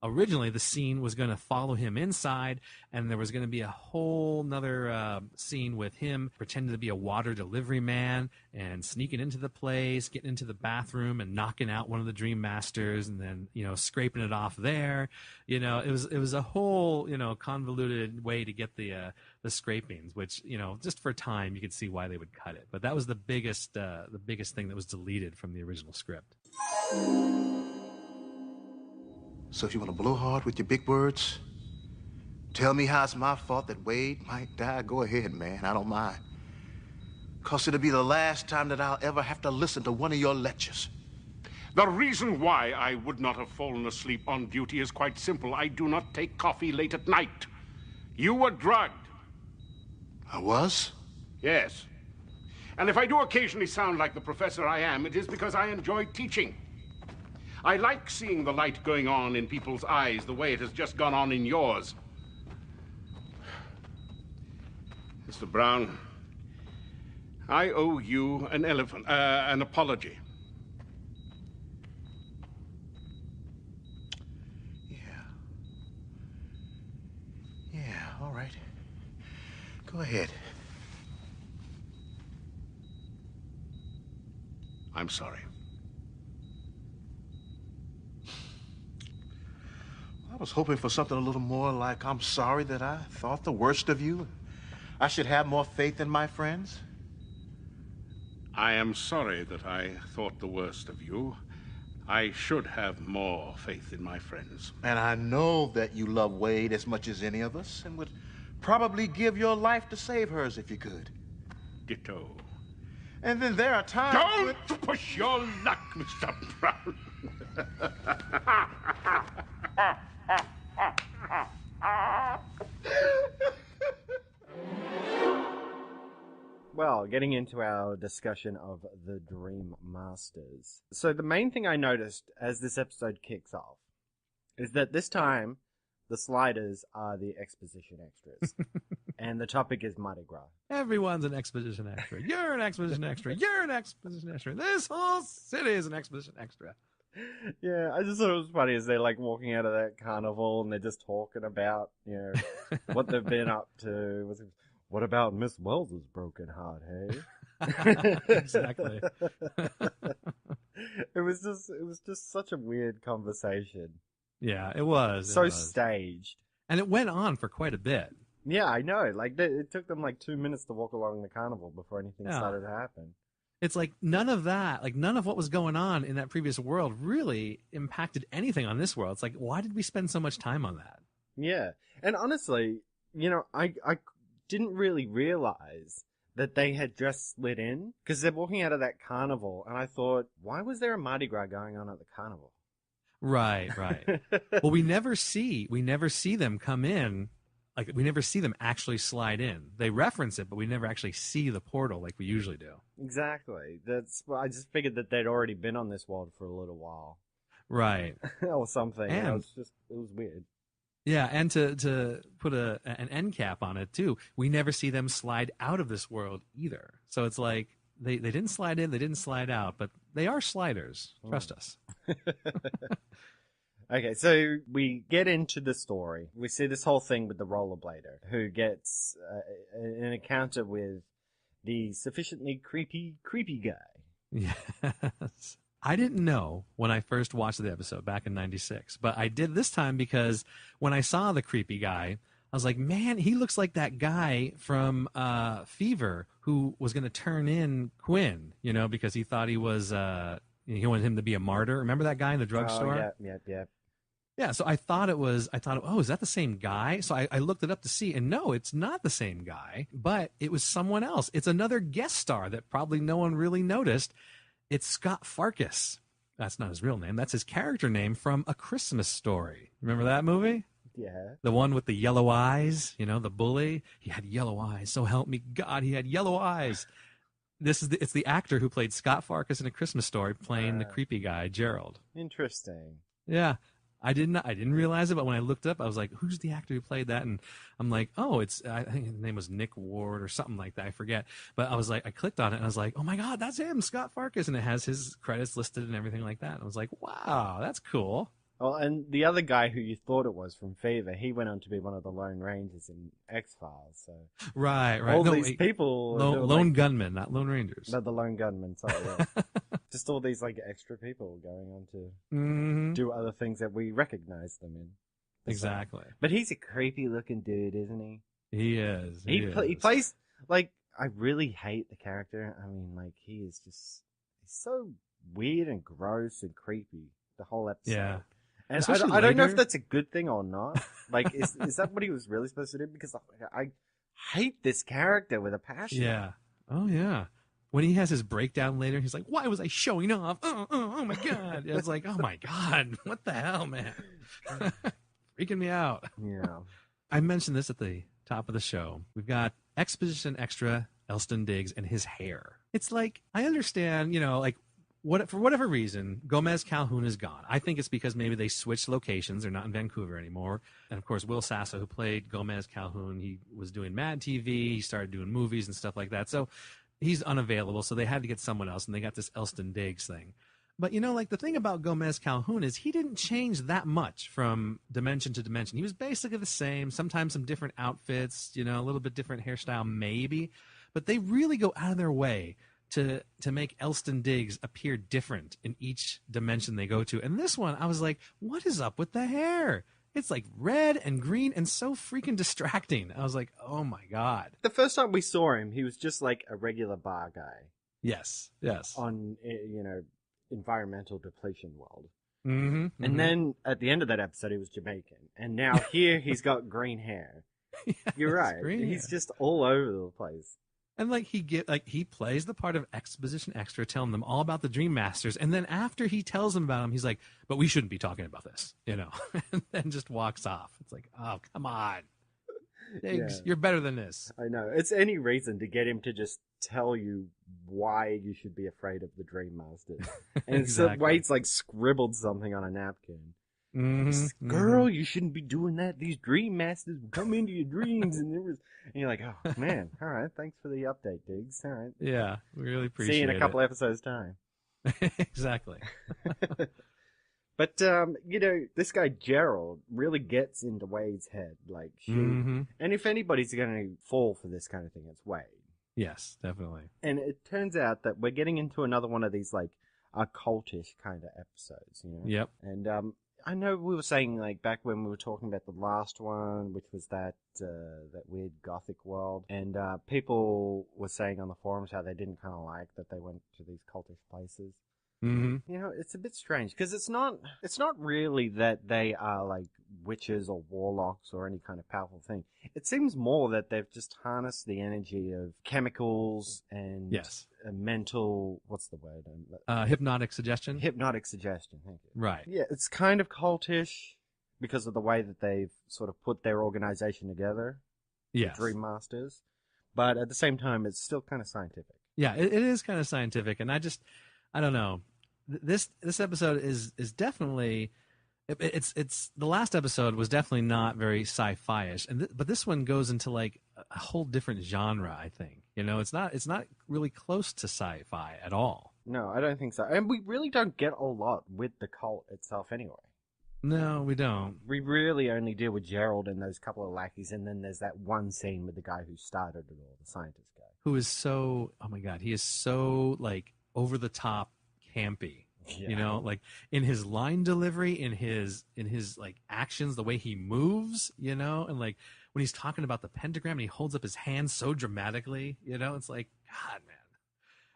Originally, the scene was going to follow him inside, and there was going to be a whole nother scene with him pretending to be a water delivery man and sneaking into the place, getting into the bathroom and knocking out one of the Dream Masters, and then scraping it off there. It was a whole convoluted way to get the scrapings, which just for time you could see why they would cut it. But that was the biggest thing that was deleted from the original script. So if you want to blow hard with your big words, tell me how it's my fault that Wade might die, go ahead, man. I don't mind. Because it'll be the last time that I'll ever have to listen to one of your lectures. The reason why I would not have fallen asleep on duty is quite simple. I do not take coffee late at night. You were drugged. I was? Yes. And if I do occasionally sound like the professor I am, it is because I enjoy teaching. I like seeing the light going on in people's eyes the way it has just gone on in yours. Mr. Brown, I owe you an apology. Yeah, all right. Go ahead. I'm sorry. I was hoping for something a little more like, I'm sorry that I thought the worst of you. I should have more faith in my friends. I am sorry that I thought the worst of you. I should have more faith in my friends. And I know that you love Wade as much as any of us and would probably give your life to save hers if you could. Ditto. And then there are times Don't push your luck, Mr. Brown. Well, getting into our discussion of the Dream Masters. So the main thing I noticed as this episode kicks off is that this time the Sliders are the exposition extras. And the topic is Mardi Gras. Everyone's an exposition extra. You're an exposition extra. You're an exposition extra. This whole city is an exposition extra. Yeah, I just thought it was funny as they're like walking out of that carnival and they're just talking about, you know, what they've been up to. What about Miss Wells's broken heart, hey? Exactly. It was just such a weird conversation. Yeah, it was. So staged. And it went on for quite a bit. Yeah, I know. Like, it took them like 2 minutes to walk along the carnival before anything started to happen. It's like none of that, like none of what was going on in that previous world really impacted anything on this world. It's like, why did we spend so much time on that? Yeah. And honestly, you know, I didn't really realize that they had just slid in because they're walking out of that carnival. And I thought, why was there a Mardi Gras going on at the carnival? Right. Well, we never see them come in. Like, we never see them actually slide in. They reference it, but we never actually see the portal like we usually do. Exactly. I just figured that they'd already been on this world for a little while. Right. Or something. And it was weird. Yeah, and to put an end cap on it, too, we never see them slide out of this world either. So it's like, they didn't slide in, they didn't slide out, but they are sliders. Trust us. Okay, so we get into the story. We see this whole thing with the rollerblader who gets an encounter with the sufficiently creepy guy. Yes. I didn't know when I first watched the episode back in 96, but I did this time because when I saw the creepy guy, I was like, man, he looks like that guy from Fever who was going to turn in Quinn, you know, because he thought he was, he wanted him to be a martyr. Remember that guy in the drugstore? Yeah. Yeah, so I thought, oh, is that the same guy? So I looked it up to see, and no, it's not the same guy, but it was someone else. It's another guest star that probably no one really noticed. It's Scott Farkas. That's not his real name. That's his character name from A Christmas Story. Remember that movie? Yeah. The one with the yellow eyes, you know, the bully. He had yellow eyes. So help me God, he had yellow eyes. It's the actor who played Scott Farkas in A Christmas Story playing the creepy guy, Gerald. Interesting. Yeah. I didn't realize it, but when I looked up, I was like, who's the actor who played that? And I'm like, oh, I think his name was Nick Ward or something like that. I forget. But I was like, I clicked on it and I was like, oh my God, that's him, Scott Farkas. And it has his credits listed and everything like that. And I was like, wow, that's cool. Well, and the other guy who you thought it was from Fever, he went on to be one of the Lone Rangers in X-Files. So Right. all these people... Lone gunmen, not Lone Rangers. No, the Lone Gunmen, sorry. Yeah. Just all these like extra people going on to do other things that we recognize them in. Exactly. But he's a creepy looking dude, isn't he? He is. He plays, like, I really hate the character. I mean, like, he's so weird and gross and creepy, the whole episode. Yeah. And I don't know if that's a good thing or not. Like, is that what he was really supposed to do? Because I hate this character with a passion. Yeah. Oh, yeah. When he has his breakdown later, he's like, why was I showing off? Oh my God. It's like, oh my God. What the hell, man? Freaking me out. Yeah. I mentioned this at the top of the show. We've got exposition extra Elston Diggs and his hair. It's like, I understand, you know, like, for whatever reason, Gomez Calhoun is gone. I think it's because maybe they switched locations. They're not in Vancouver anymore. And, of course, Will Sasso, who played Gomez Calhoun, he was doing Mad TV. He started doing movies and stuff like that. So he's unavailable, so they had to get someone else, and they got this Elston Diggs thing. But, like, the thing about Gomez Calhoun is he didn't change that much from dimension to dimension. He was basically the same, sometimes some different outfits, a little bit different hairstyle maybe. But they really go out of their way to make Elston Diggs appear different in each dimension they go to. And this one, I was like, what is up with the hair? It's like red and green and so freaking distracting. I was like, oh, my God. The first time we saw him, he was just like a regular bar guy. Yes. On, environmental depletion world. Mm-hmm, and then at the end of that episode he was Jamaican, and now here he's got green hair. You're right, he's just all over the place. And he plays the part of exposition extra, telling them all about the Dream Masters, and then after he tells them about them, he's like, but we shouldn't be talking about this, and then just walks off. It's like, oh, come on, Diggs, you're better than this. I know, it's any reason to get him to just tell you why you should be afraid of the Dream Masters. And exactly. So Wade's like scribbled something on a napkin. Mm-hmm, Girl, you shouldn't be doing that. These Dream Masters will come into your dreams. And you're like, oh man, all right, thanks for the update, Diggs. All right. Yeah, we really appreciate it. See you in a couple episodes' time. Exactly. But, this guy Gerald really gets into Wade's head. Like, and if anybody's going to fall for this kind of thing, it's Wade. Yes, definitely. And it turns out that we're getting into another one of these, like, occultish kind of episodes, Yep. And I know we were saying, like, back when we were talking about the last one, which was that weird gothic world, and people were saying on the forums how they didn't kind of like that they went to these cultish places. Mm-hmm. It's a bit strange because it's not really that they are like witches or warlocks or any kind of powerful thing. It seems more that they've just harnessed the energy of chemicals and mental, what's the word? Hypnotic suggestion. Hypnotic suggestion. Thank you. Right. Yeah, it's kind of cultish because of the way that they've sort of put their organization together. Yes. The Dream Masters. But at the same time, it's still kind of scientific. Yeah, it is kind of scientific, and I don't know. This episode is definitely it's the last episode was definitely not very sci-fi-ish, but this one goes into like a whole different genre. I think it's not really close to sci-fi at all. No, I don't think so, and we really don't get a lot with the cult itself anyway. No, we don't. We really only deal with Gerald and those couple of lackeys, and then there's that one scene with the guy who started it all, the scientist guy, who is so, oh my God, he is so like over the top campy. Yeah. Like in his line delivery, in his like actions, the way he moves, and like when he's talking about the pentagram and he holds up his hand so dramatically, it's like, God, man.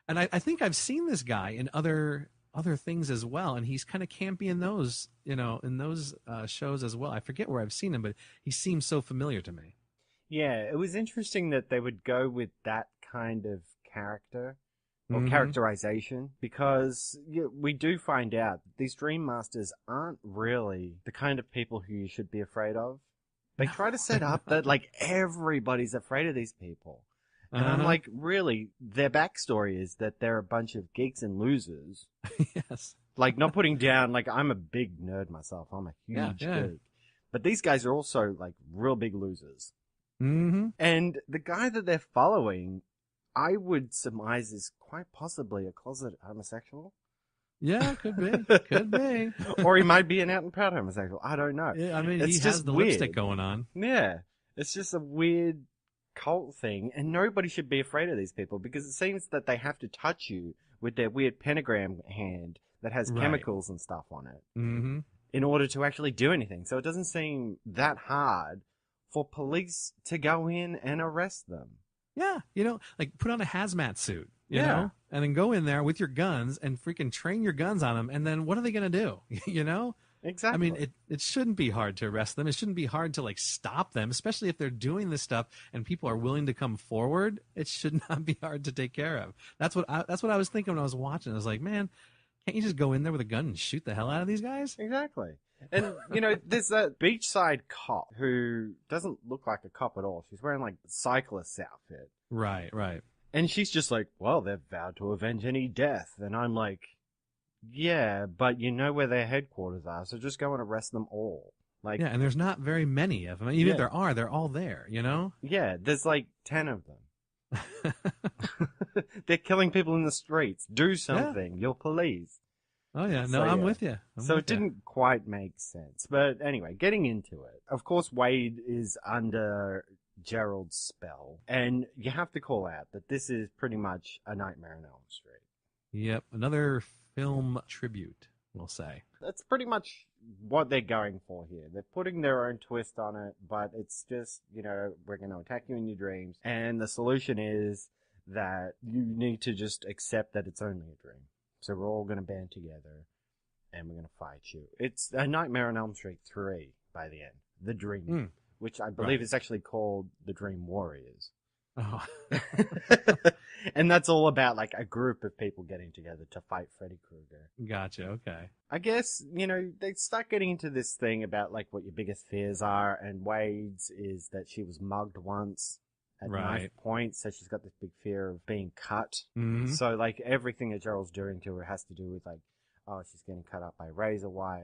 And I think I've seen this guy in other things as well, and he's kind of campy in those, in those shows as well. I forget where I've seen him, but he seems so familiar to me. Yeah, it was interesting that they would go with that kind of character or characterization, because we do find out these Dream Masters aren't really the kind of people who you should be afraid of. They try to set up that like everybody's afraid of these people. And I'm like, really, their backstory is that they're a bunch of geeks and losers. Yes. Like, not putting down, like, I'm a big nerd myself. I'm a huge geek. But these guys are also, like, real big losers. Mm-hmm. And the guy that they're following, I would surmise is quite possibly a closet homosexual. Yeah, could be. Could be. Or he might be an out and proud homosexual. I don't know. Yeah, I mean, it's he just has the weird. lipstick going on. Yeah. It's just a weird cult thing, and nobody should be afraid of these people because it seems that they have to touch you with their weird pentagram hand that has chemicals and stuff on it in order to actually do anything. So it doesn't seem that hard for police to go in and arrest them. Yeah, like put on a hazmat suit, you know, and then go in there with your guns and freaking train your guns on them. And then what are they going to do? Exactly. I mean, it shouldn't be hard to arrest them. It shouldn't be hard to like stop them, especially if they're doing this stuff and people are willing to come forward. It should not be hard to take care of. That's what I was thinking when I was watching. I was like, man, can't you just go in there with a gun and shoot the hell out of these guys? Exactly. And, there's that beachside cop who doesn't look like a cop at all. She's wearing, like, a cyclist's outfit. Right. And she's just like, well, they've vowed to avenge any death. And I'm like, yeah, but you know where their headquarters are, so just go and arrest them all. Like, yeah, and there's not very many of them. Even if there are, they're all there, Yeah, there's like 10 of them. They're killing people in the streets. Do something. You're police. Oh, yeah. No, So, I'm yeah. with you. So it didn't quite make sense. But anyway, getting into it. Of course, Wade is under Gerald's spell. And you have to call out that this is pretty much a Nightmare on Elm Street. Yep. Another film tribute, we'll say. That's pretty much what they're going for here. They're putting their own twist on it, but it's just, we're going to attack you in your dreams. And the solution is that you need to just accept that it's only a dream. So we're all going to band together, and we're going to fight you. It's a Nightmare on Elm Street 3 by the end. The Dream, which I believe is actually called The Dream Warriors. Oh. And that's all about, like, a group of people getting together to fight Freddy Krueger. Gotcha, okay. I guess, they start getting into this thing about, like, what your biggest fears are, and Wade's is that she was mugged once. At knife point, so she's got this big fear of being cut. Mm-hmm. So, like, everything that Gerald's doing to her has to do with, like, oh, she's getting cut up by razor wire,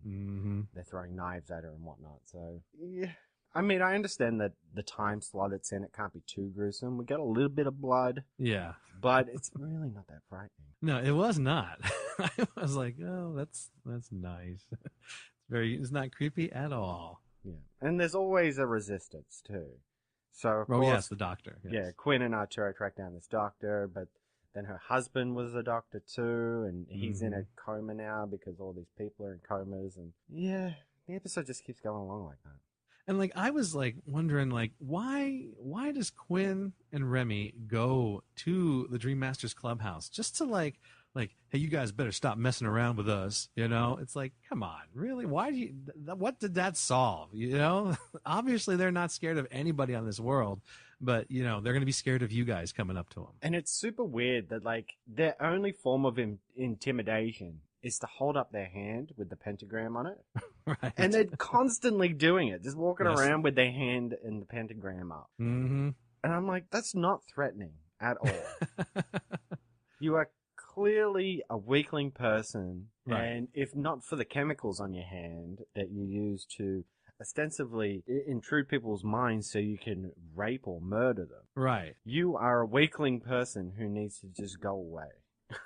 and they're throwing knives at her and whatnot. So, yeah. I mean, I understand that the time slot it's in, it can't be too gruesome. We get a little bit of blood. Yeah. But it's really not that frightening. No, it was not. I was like, oh, that's nice. It's not creepy at all. Yeah. And there's always a resistance, too. So, of course, yes, the doctor. Yes. Yeah, Quinn and Arturo track down this doctor, but then her husband was a doctor too, and he's in a coma now because all these people are in comas, and yeah, the episode just keeps going along like that. And like I was like wondering like why does Quinn and Remy go to the Dream Masters clubhouse just to like hey, you guys better stop messing around with us, it's like, come on, really? Why do you, what did that solve? Obviously they're not scared of anybody on this world, but they're going to be scared of you guys coming up to them. And it's super weird that like their only form of intimidation is to hold up their hand with the pentagram on it. Right. And they're constantly doing it, just walking around with their hand and the pentagram up. Mm-hmm. And I'm like, that's not threatening at all. You are clearly a weakling person, right. And if not for the chemicals on your hand that you use to ostensibly intrude people's minds so you can rape or murder them, right, you are a weakling person who needs to just go away.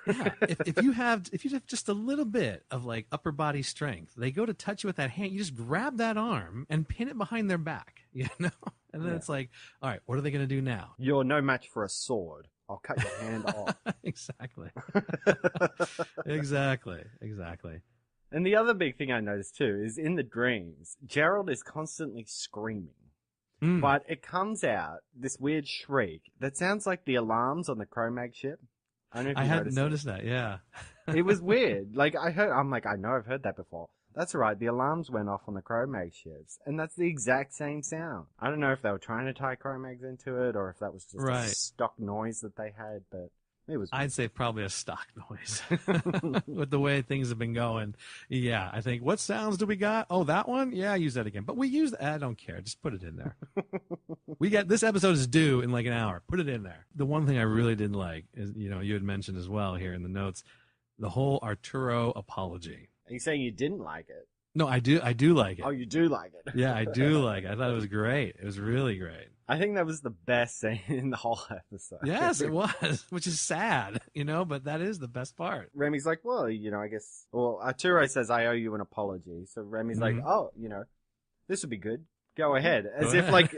Yeah, if you have just a little bit of like upper body strength, they go to touch you with that hand, you just grab that arm and pin it behind their back, and then it's like, all right, what are they going to do now? You're no match for a sword. I'll cut your hand off. Exactly. Exactly. And the other big thing I noticed too is in the dreams, Gerald is constantly screaming. But it comes out, this weird shriek, that sounds like the alarms on the Cro-Mag ship. I hadn't noticed that, yeah. It was weird. Like, I know I've heard that before. That's right, the alarms went off on the Cro-Mag ships, and that's the exact same sound. I don't know if they were trying to tie Cro-Mags into it, or if that was just a stock noise that they had, but it was weird. I'd say probably a stock noise. With the way things have been going. Yeah, I think, what sounds do we got? Oh, that one? Yeah, use that again. But we use I don't care. Just put it in there. This episode is due in like an hour. Put it in there. The one thing I really didn't like is, you had mentioned as well here in the notes, the whole Arturo apology. Are you saying you didn't like it? No, I do like it. Oh, you do like it? Yeah, I do like it. I thought it was great. It was really great. I think that was the best scene in the whole episode. Yes, it was, which is sad, but that is the best part. Remy's like, well, I guess, Arturo says, I owe you an apology. So Remy's like, oh, this would be good. Go ahead. As if like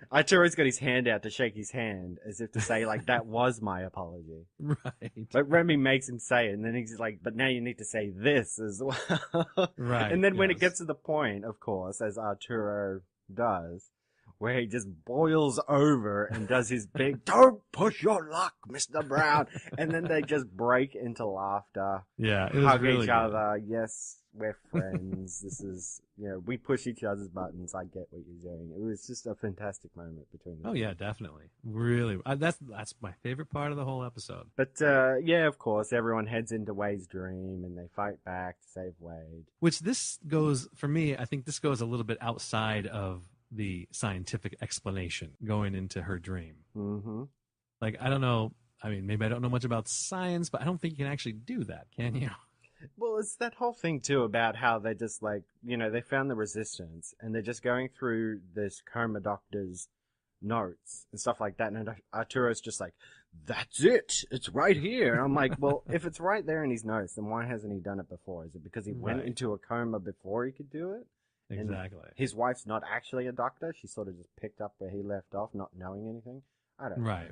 Arturo's got his hand out to shake his hand as if to say like, that was my apology. Right. But Remy makes him say it and then he's like, but now you need to say this as well. Right. And then when it gets to the point, of course, as Arturo does, where he just boils over and does his big, don't push your luck, Mr. Brown. And then they just break into laughter. Yeah, it was hug really each good. other. Yes, we're friends. This is, we push each other's buttons. I get what you're doing. It was just a fantastic moment between them. Oh, yeah, definitely. Really. That's my favorite part of the whole episode. But, yeah, of course, everyone heads into Wade's dream and they fight back to save Wade. Which this goes, for me, I think this goes a little bit outside of the scientific explanation going into her dream. Mm-hmm. Like, I don't know. I mean, maybe I don't know much about science, but I don't think you can actually do that, can you? Well, it's that whole thing, too, about how they just, like, they found the resistance and they're just going through this coma doctor's notes and stuff like that. And Arturo's just like, that's it. It's right here. And I'm like, well, if it's right there in his notes, then why hasn't he done it before? Is it because he went into a coma before he could do it? Exactly. And his wife's not actually a doctor. She sort of just picked up where he left off, not knowing anything. I don't know.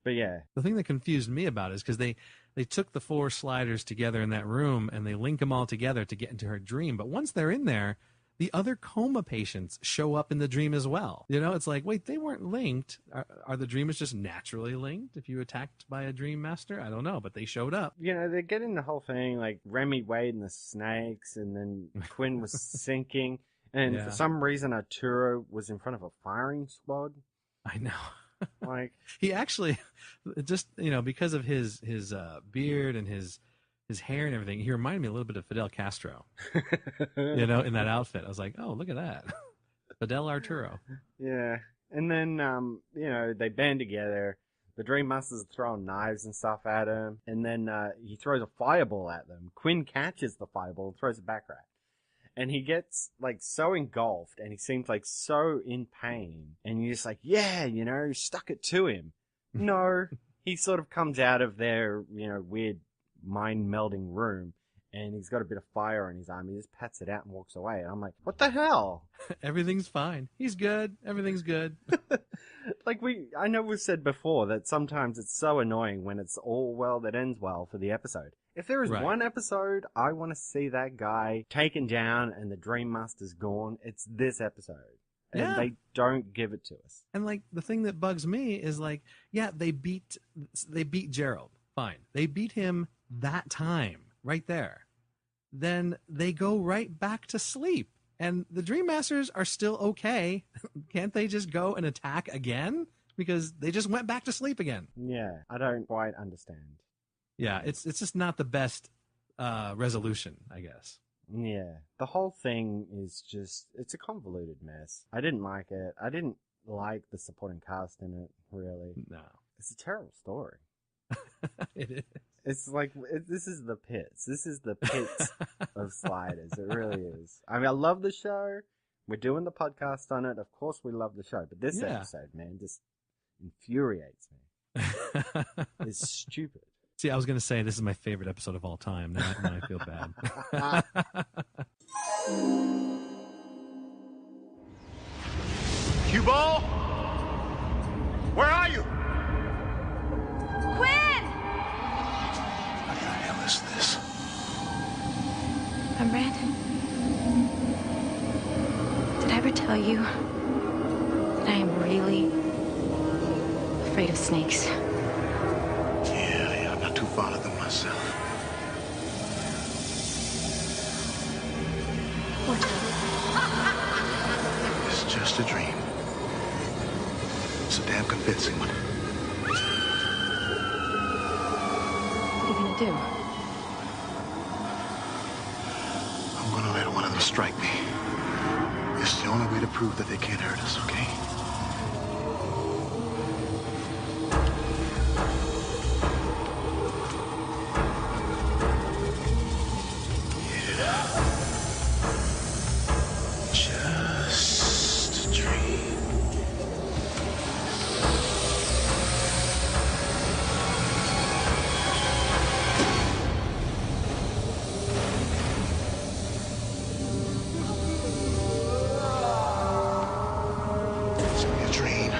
But yeah. The thing that confused me about it is because they took the 4 sliders together in that room and they link them all together to get into her dream. But once they're in there, the other coma patients show up in the dream as well. You know, it's like, wait, they weren't linked. Are the dreamers just naturally linked if you're attacked by a dream master? I don't know, but they showed up. You know, they're getting the whole thing, like Remy Wade and the snakes, and then Quinn was sinking. And for some reason, Arturo was in front of a firing squad. I know. Like, he actually, just, you know, because of his beard and his hair and everything, he reminded me a little bit of Fidel Castro, you know, in that outfit. I was like, oh, look at that. Fidel Arturo. Yeah. And then, you know, they band together. The Dream Masters are throwing knives and stuff at him. And then he throws a fireball at them. Quinn catches the fireball and throws it back right. And he gets, like, so engulfed, and he seems, like, so in pain. And you're just like, yeah, you know, stuck it to him. No. He sort of comes out of their, you know, weird mind-melding room, and he's got a bit of fire on his arm. He just pats it out and walks away. And I'm like, what the hell? Everything's fine. He's good. Everything's good. Like, I know we've said before that sometimes it's so annoying when it's all well that ends well for the episode. If there is one episode I want to see that guy taken down and the Dream Master's gone, it's this episode. And they don't give it to us. And, like, the thing that bugs me is, like, yeah, they beat Gerald. Fine. They beat him that time, right there. Then they go right back to sleep. And the Dream Masters are still okay. Can't they just go and attack again? Because they just went back to sleep again. Yeah, I don't quite understand. Yeah, it's just not the best resolution, I guess. Yeah, the whole thing is just, it's a convoluted mess. I didn't like it. I didn't like the supporting cast in it, really. No. It's a terrible story. It is. It's like, this is the pits. This is the pits of Sliders. It really is. I mean, I love the show. We're doing the podcast on it. Of course we love the show. But this episode, man, just infuriates me. It's stupid. See, I was going to say this is my favorite episode of all time. Now I feel bad. Cue ball? Where are you? Quinn! What the hell is this? I'm Brandon. Did I ever tell you that I am really afraid of snakes? Yeah, I'm not too fond of them myself. What? It's just a dream. It's a damn convincing one. What are you gonna do? I'm gonna let one of them strike me. It's the only way to prove that they can't hurt us, okay? Just a dream. It's only a dream.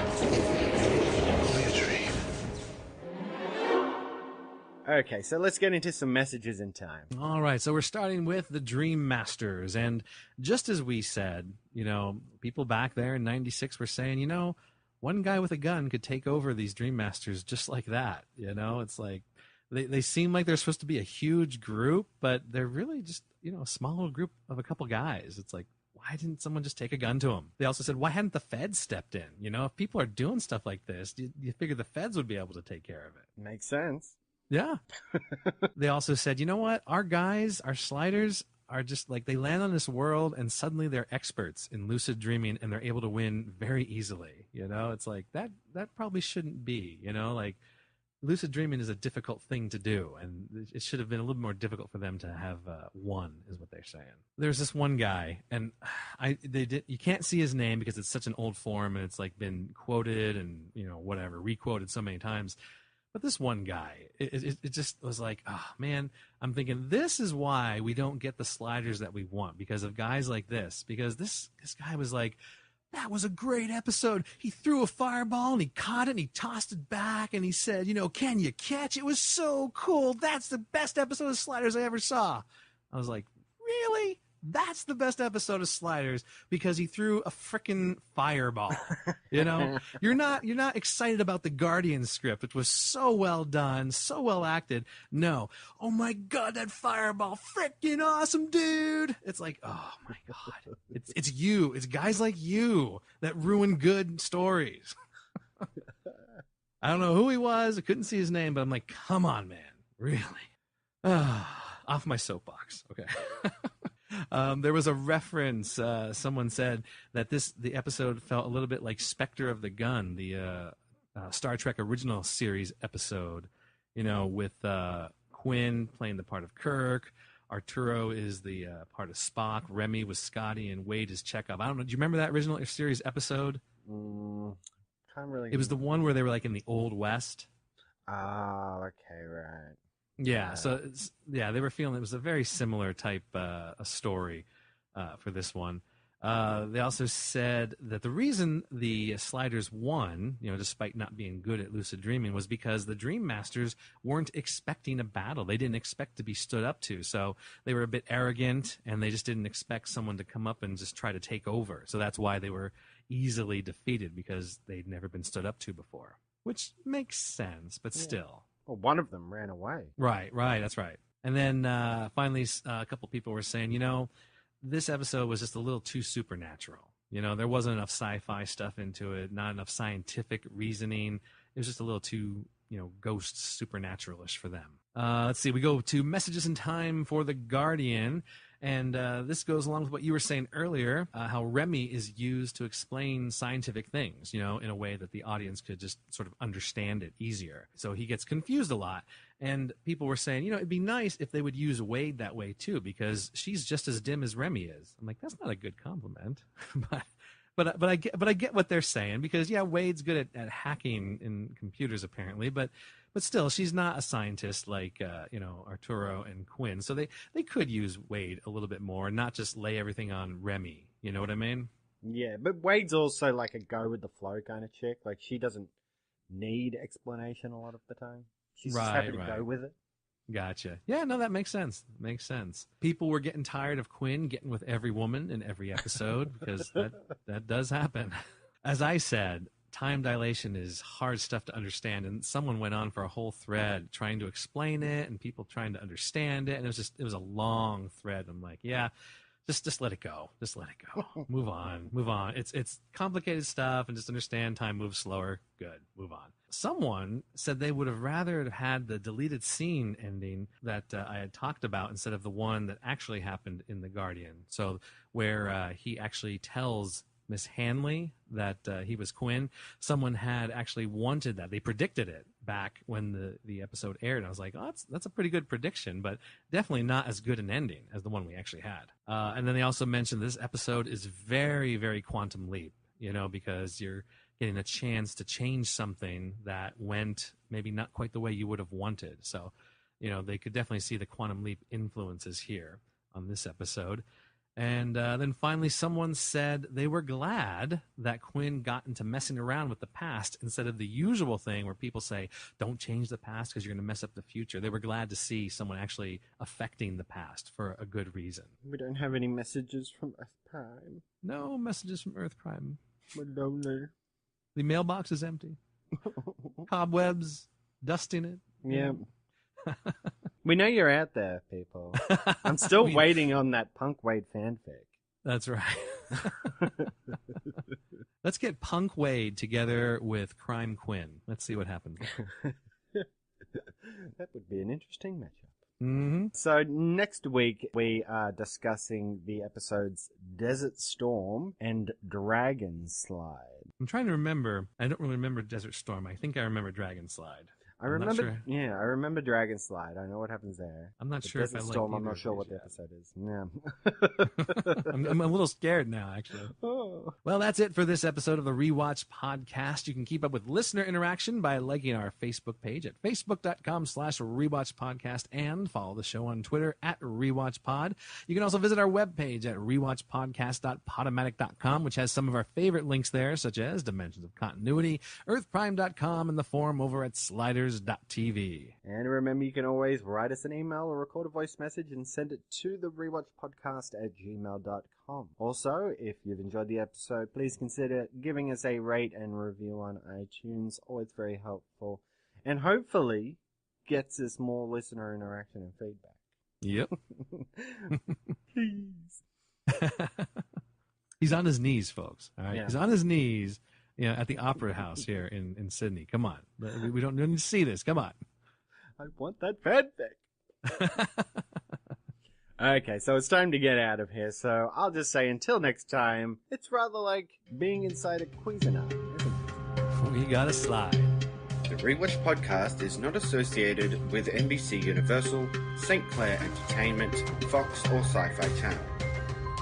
Only a dream. Okay, so let's get into some messages in time. All right, so we're starting with the Dream Masters. And just as we said, you know, people back there in 96 were saying, you know, one guy with a gun could take over these Dream Masters just like that. You know, it's like they seem like they're supposed to be a huge group, but they're really just, you know, a small little group of a couple guys. It's like, why didn't someone just take a gun to them? They also said, why hadn't the feds stepped in? You know, if people are doing stuff like this, you figure the feds would be able to take care of it. Makes sense. Yeah. They also said, you know what? Our guys, our sliders are just like, they land on this world and suddenly they're experts in lucid dreaming and they're able to win very easily. You know, it's like that probably shouldn't be, you know, like lucid dreaming is a difficult thing to do, and it should have been a little more difficult for them to have won, is what they're saying. There's this one guy, and you can't see his name because it's such an old form, and it's like been quoted and requoted so many times. But this one guy, it just was like, oh man, I'm thinking this is why we don't get the sliders that we want, because of guys like this. Because this guy was like, that was a great episode. He threw a fireball and he caught it and he tossed it back and he said, can you catch? It was so cool. That's the best episode of Sliders I ever saw. I was like, really? That's the best episode of Sliders because he threw a frickin' fireball. You're not excited about the Guardian script, which was so well done, so well acted. No. Oh my God, that fireball, frickin' awesome, dude. It's like, oh my God. It's you. It's guys like you that ruin good stories. I don't know who he was. I couldn't see his name, but I'm like, come on, man. Really? Off my soapbox. Okay. There was a reference. Someone said that the episode felt a little bit like Spectre of the Gun, the Star Trek original series episode, with Quinn playing the part of Kirk. Arturo is the part of Spock. Remy was Scotty, and Wade is Chekhov. I don't know. Do you remember that original series episode? Can't really. It was the one where they were like in the Old West. Ah, okay, right. Yeah, so they were feeling it was a very similar type a story for this one. They also said that the reason the Sliders won, despite not being good at lucid dreaming, was because the Dream Masters weren't expecting a battle. They didn't expect to be stood up to, so they were a bit arrogant, and they just didn't expect someone to come up and just try to take over. So that's why they were easily defeated, because they'd never been stood up to before, which makes sense, but still. Well, one of them ran away. Right, that's right. And then finally, a couple people were saying, this episode was just a little too supernatural. There wasn't enough sci-fi stuff into it, not enough scientific reasoning. It was just a little too, ghost supernatural-ish for them. Let's see, we go to messages in time for the Guardian. And this goes along with what you were saying earlier, how Remy is used to explain scientific things, in a way that the audience could just sort of understand it easier. So he gets confused a lot. And people were saying, it'd be nice if they would use Wade that way too, because she's just as dim as Remy is. I'm like, that's not a good compliment. But I get what they're saying, because Wade's good at hacking in computers apparently, but still, she's not a scientist like Arturo and Quinn. So they could use Wade a little bit more and not just lay everything on Remy. You know what I mean? Yeah, but Wade's also like a go with the flow kind of chick. Like, she doesn't need explanation a lot of the time. She's just happy to go with it. Gotcha. Yeah, no, that makes sense. Makes sense. People were getting tired of Quinn getting with every woman in every episode, because that does happen. As I said, time dilation is hard stuff to understand, and someone went on for a whole thread trying to explain it and people trying to understand it, and it was a long thread. I'm like, just let it go. Just let it go. Move on. It's complicated stuff, and just understand time moves slower. Good. Move on. Someone said they would have rather had the deleted scene ending that I had talked about instead of the one that actually happened in The Guardian. So where he actually tells Miss Hanley that he was Quinn. Someone had actually wanted that. They predicted it back when the episode aired. And I was like, oh, that's a pretty good prediction, but definitely not as good an ending as the one we actually had. And then they also mentioned this episode is very, very Quantum Leap, because you're getting a chance to change something that went maybe not quite the way you would have wanted. So, they could definitely see the Quantum Leap influences here on this episode. And then finally, someone said they were glad that Quinn got into messing around with the past instead of the usual thing where people say, don't change the past because you're going to mess up the future. They were glad to see someone actually affecting the past for a good reason. We don't have any messages from Earth Prime. No messages from Earth Prime. We're lonely. The mailbox is empty. Cobwebs, dusting it. Yeah. We know you're out there, people. I'm still waiting on that Punk Wade fanfic. That's right. Let's get Punk Wade together with Crime Quinn. Let's see what happens. That would be an interesting matchup. Mm-hmm. So next week we are discussing the episodes Desert Storm and Dragon Slide. I'm trying to remember. I don't really remember Desert Storm. I think I remember Dragon Slide. I remember Dragon Slide. I know what happens there. I'm not But sure if I Desert like Storm, I'm either not of sure these what the yet. episode is. Yeah. I'm a little scared now, actually. Oh. Well, that's it for this episode of the Rewatch Podcast. You can keep up with listener interaction by liking our Facebook page at facebook.com/rewatchpodcast and follow the show on Twitter at rewatchpod. You can also visit our webpage at rewatchpodcast.podomatic.com, which has some of our favorite links there, such as Dimensions of Continuity, earthprime.com, and the forum over at sliders.tv. And remember, you can always write us an email or record a voice message and send it to the rewatchpodcast@gmail.com. Also, if you've enjoyed the episode, please consider giving us a rate and review on iTunes. Always very helpful. And hopefully gets us more listener interaction and feedback. Yep. Please. He's on his knees, folks. All right. Yeah. He's on his knees, at the Opera House here in Sydney. Come on. We don't need to see this. Come on. I want that fanfic. Okay, so it's time to get out of here. So I'll just say until next time, it's rather like being inside a Cuisinart, isn't it? We gotta slide. The Rewatch Podcast is not associated with NBC Universal, St. Clair Entertainment, Fox, or Sci-Fi Channel.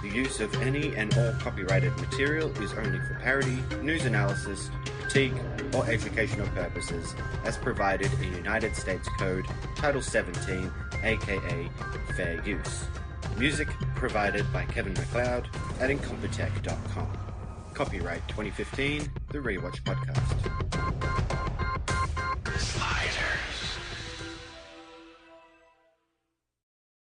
The use of any and all copyrighted material is only for parody, news analysis, critique, or educational purposes, as provided in United States Code Title 17, aka Fair Use. Music provided by Kevin MacLeod at incompetech.com. Copyright 2015, The Rewatch Podcast.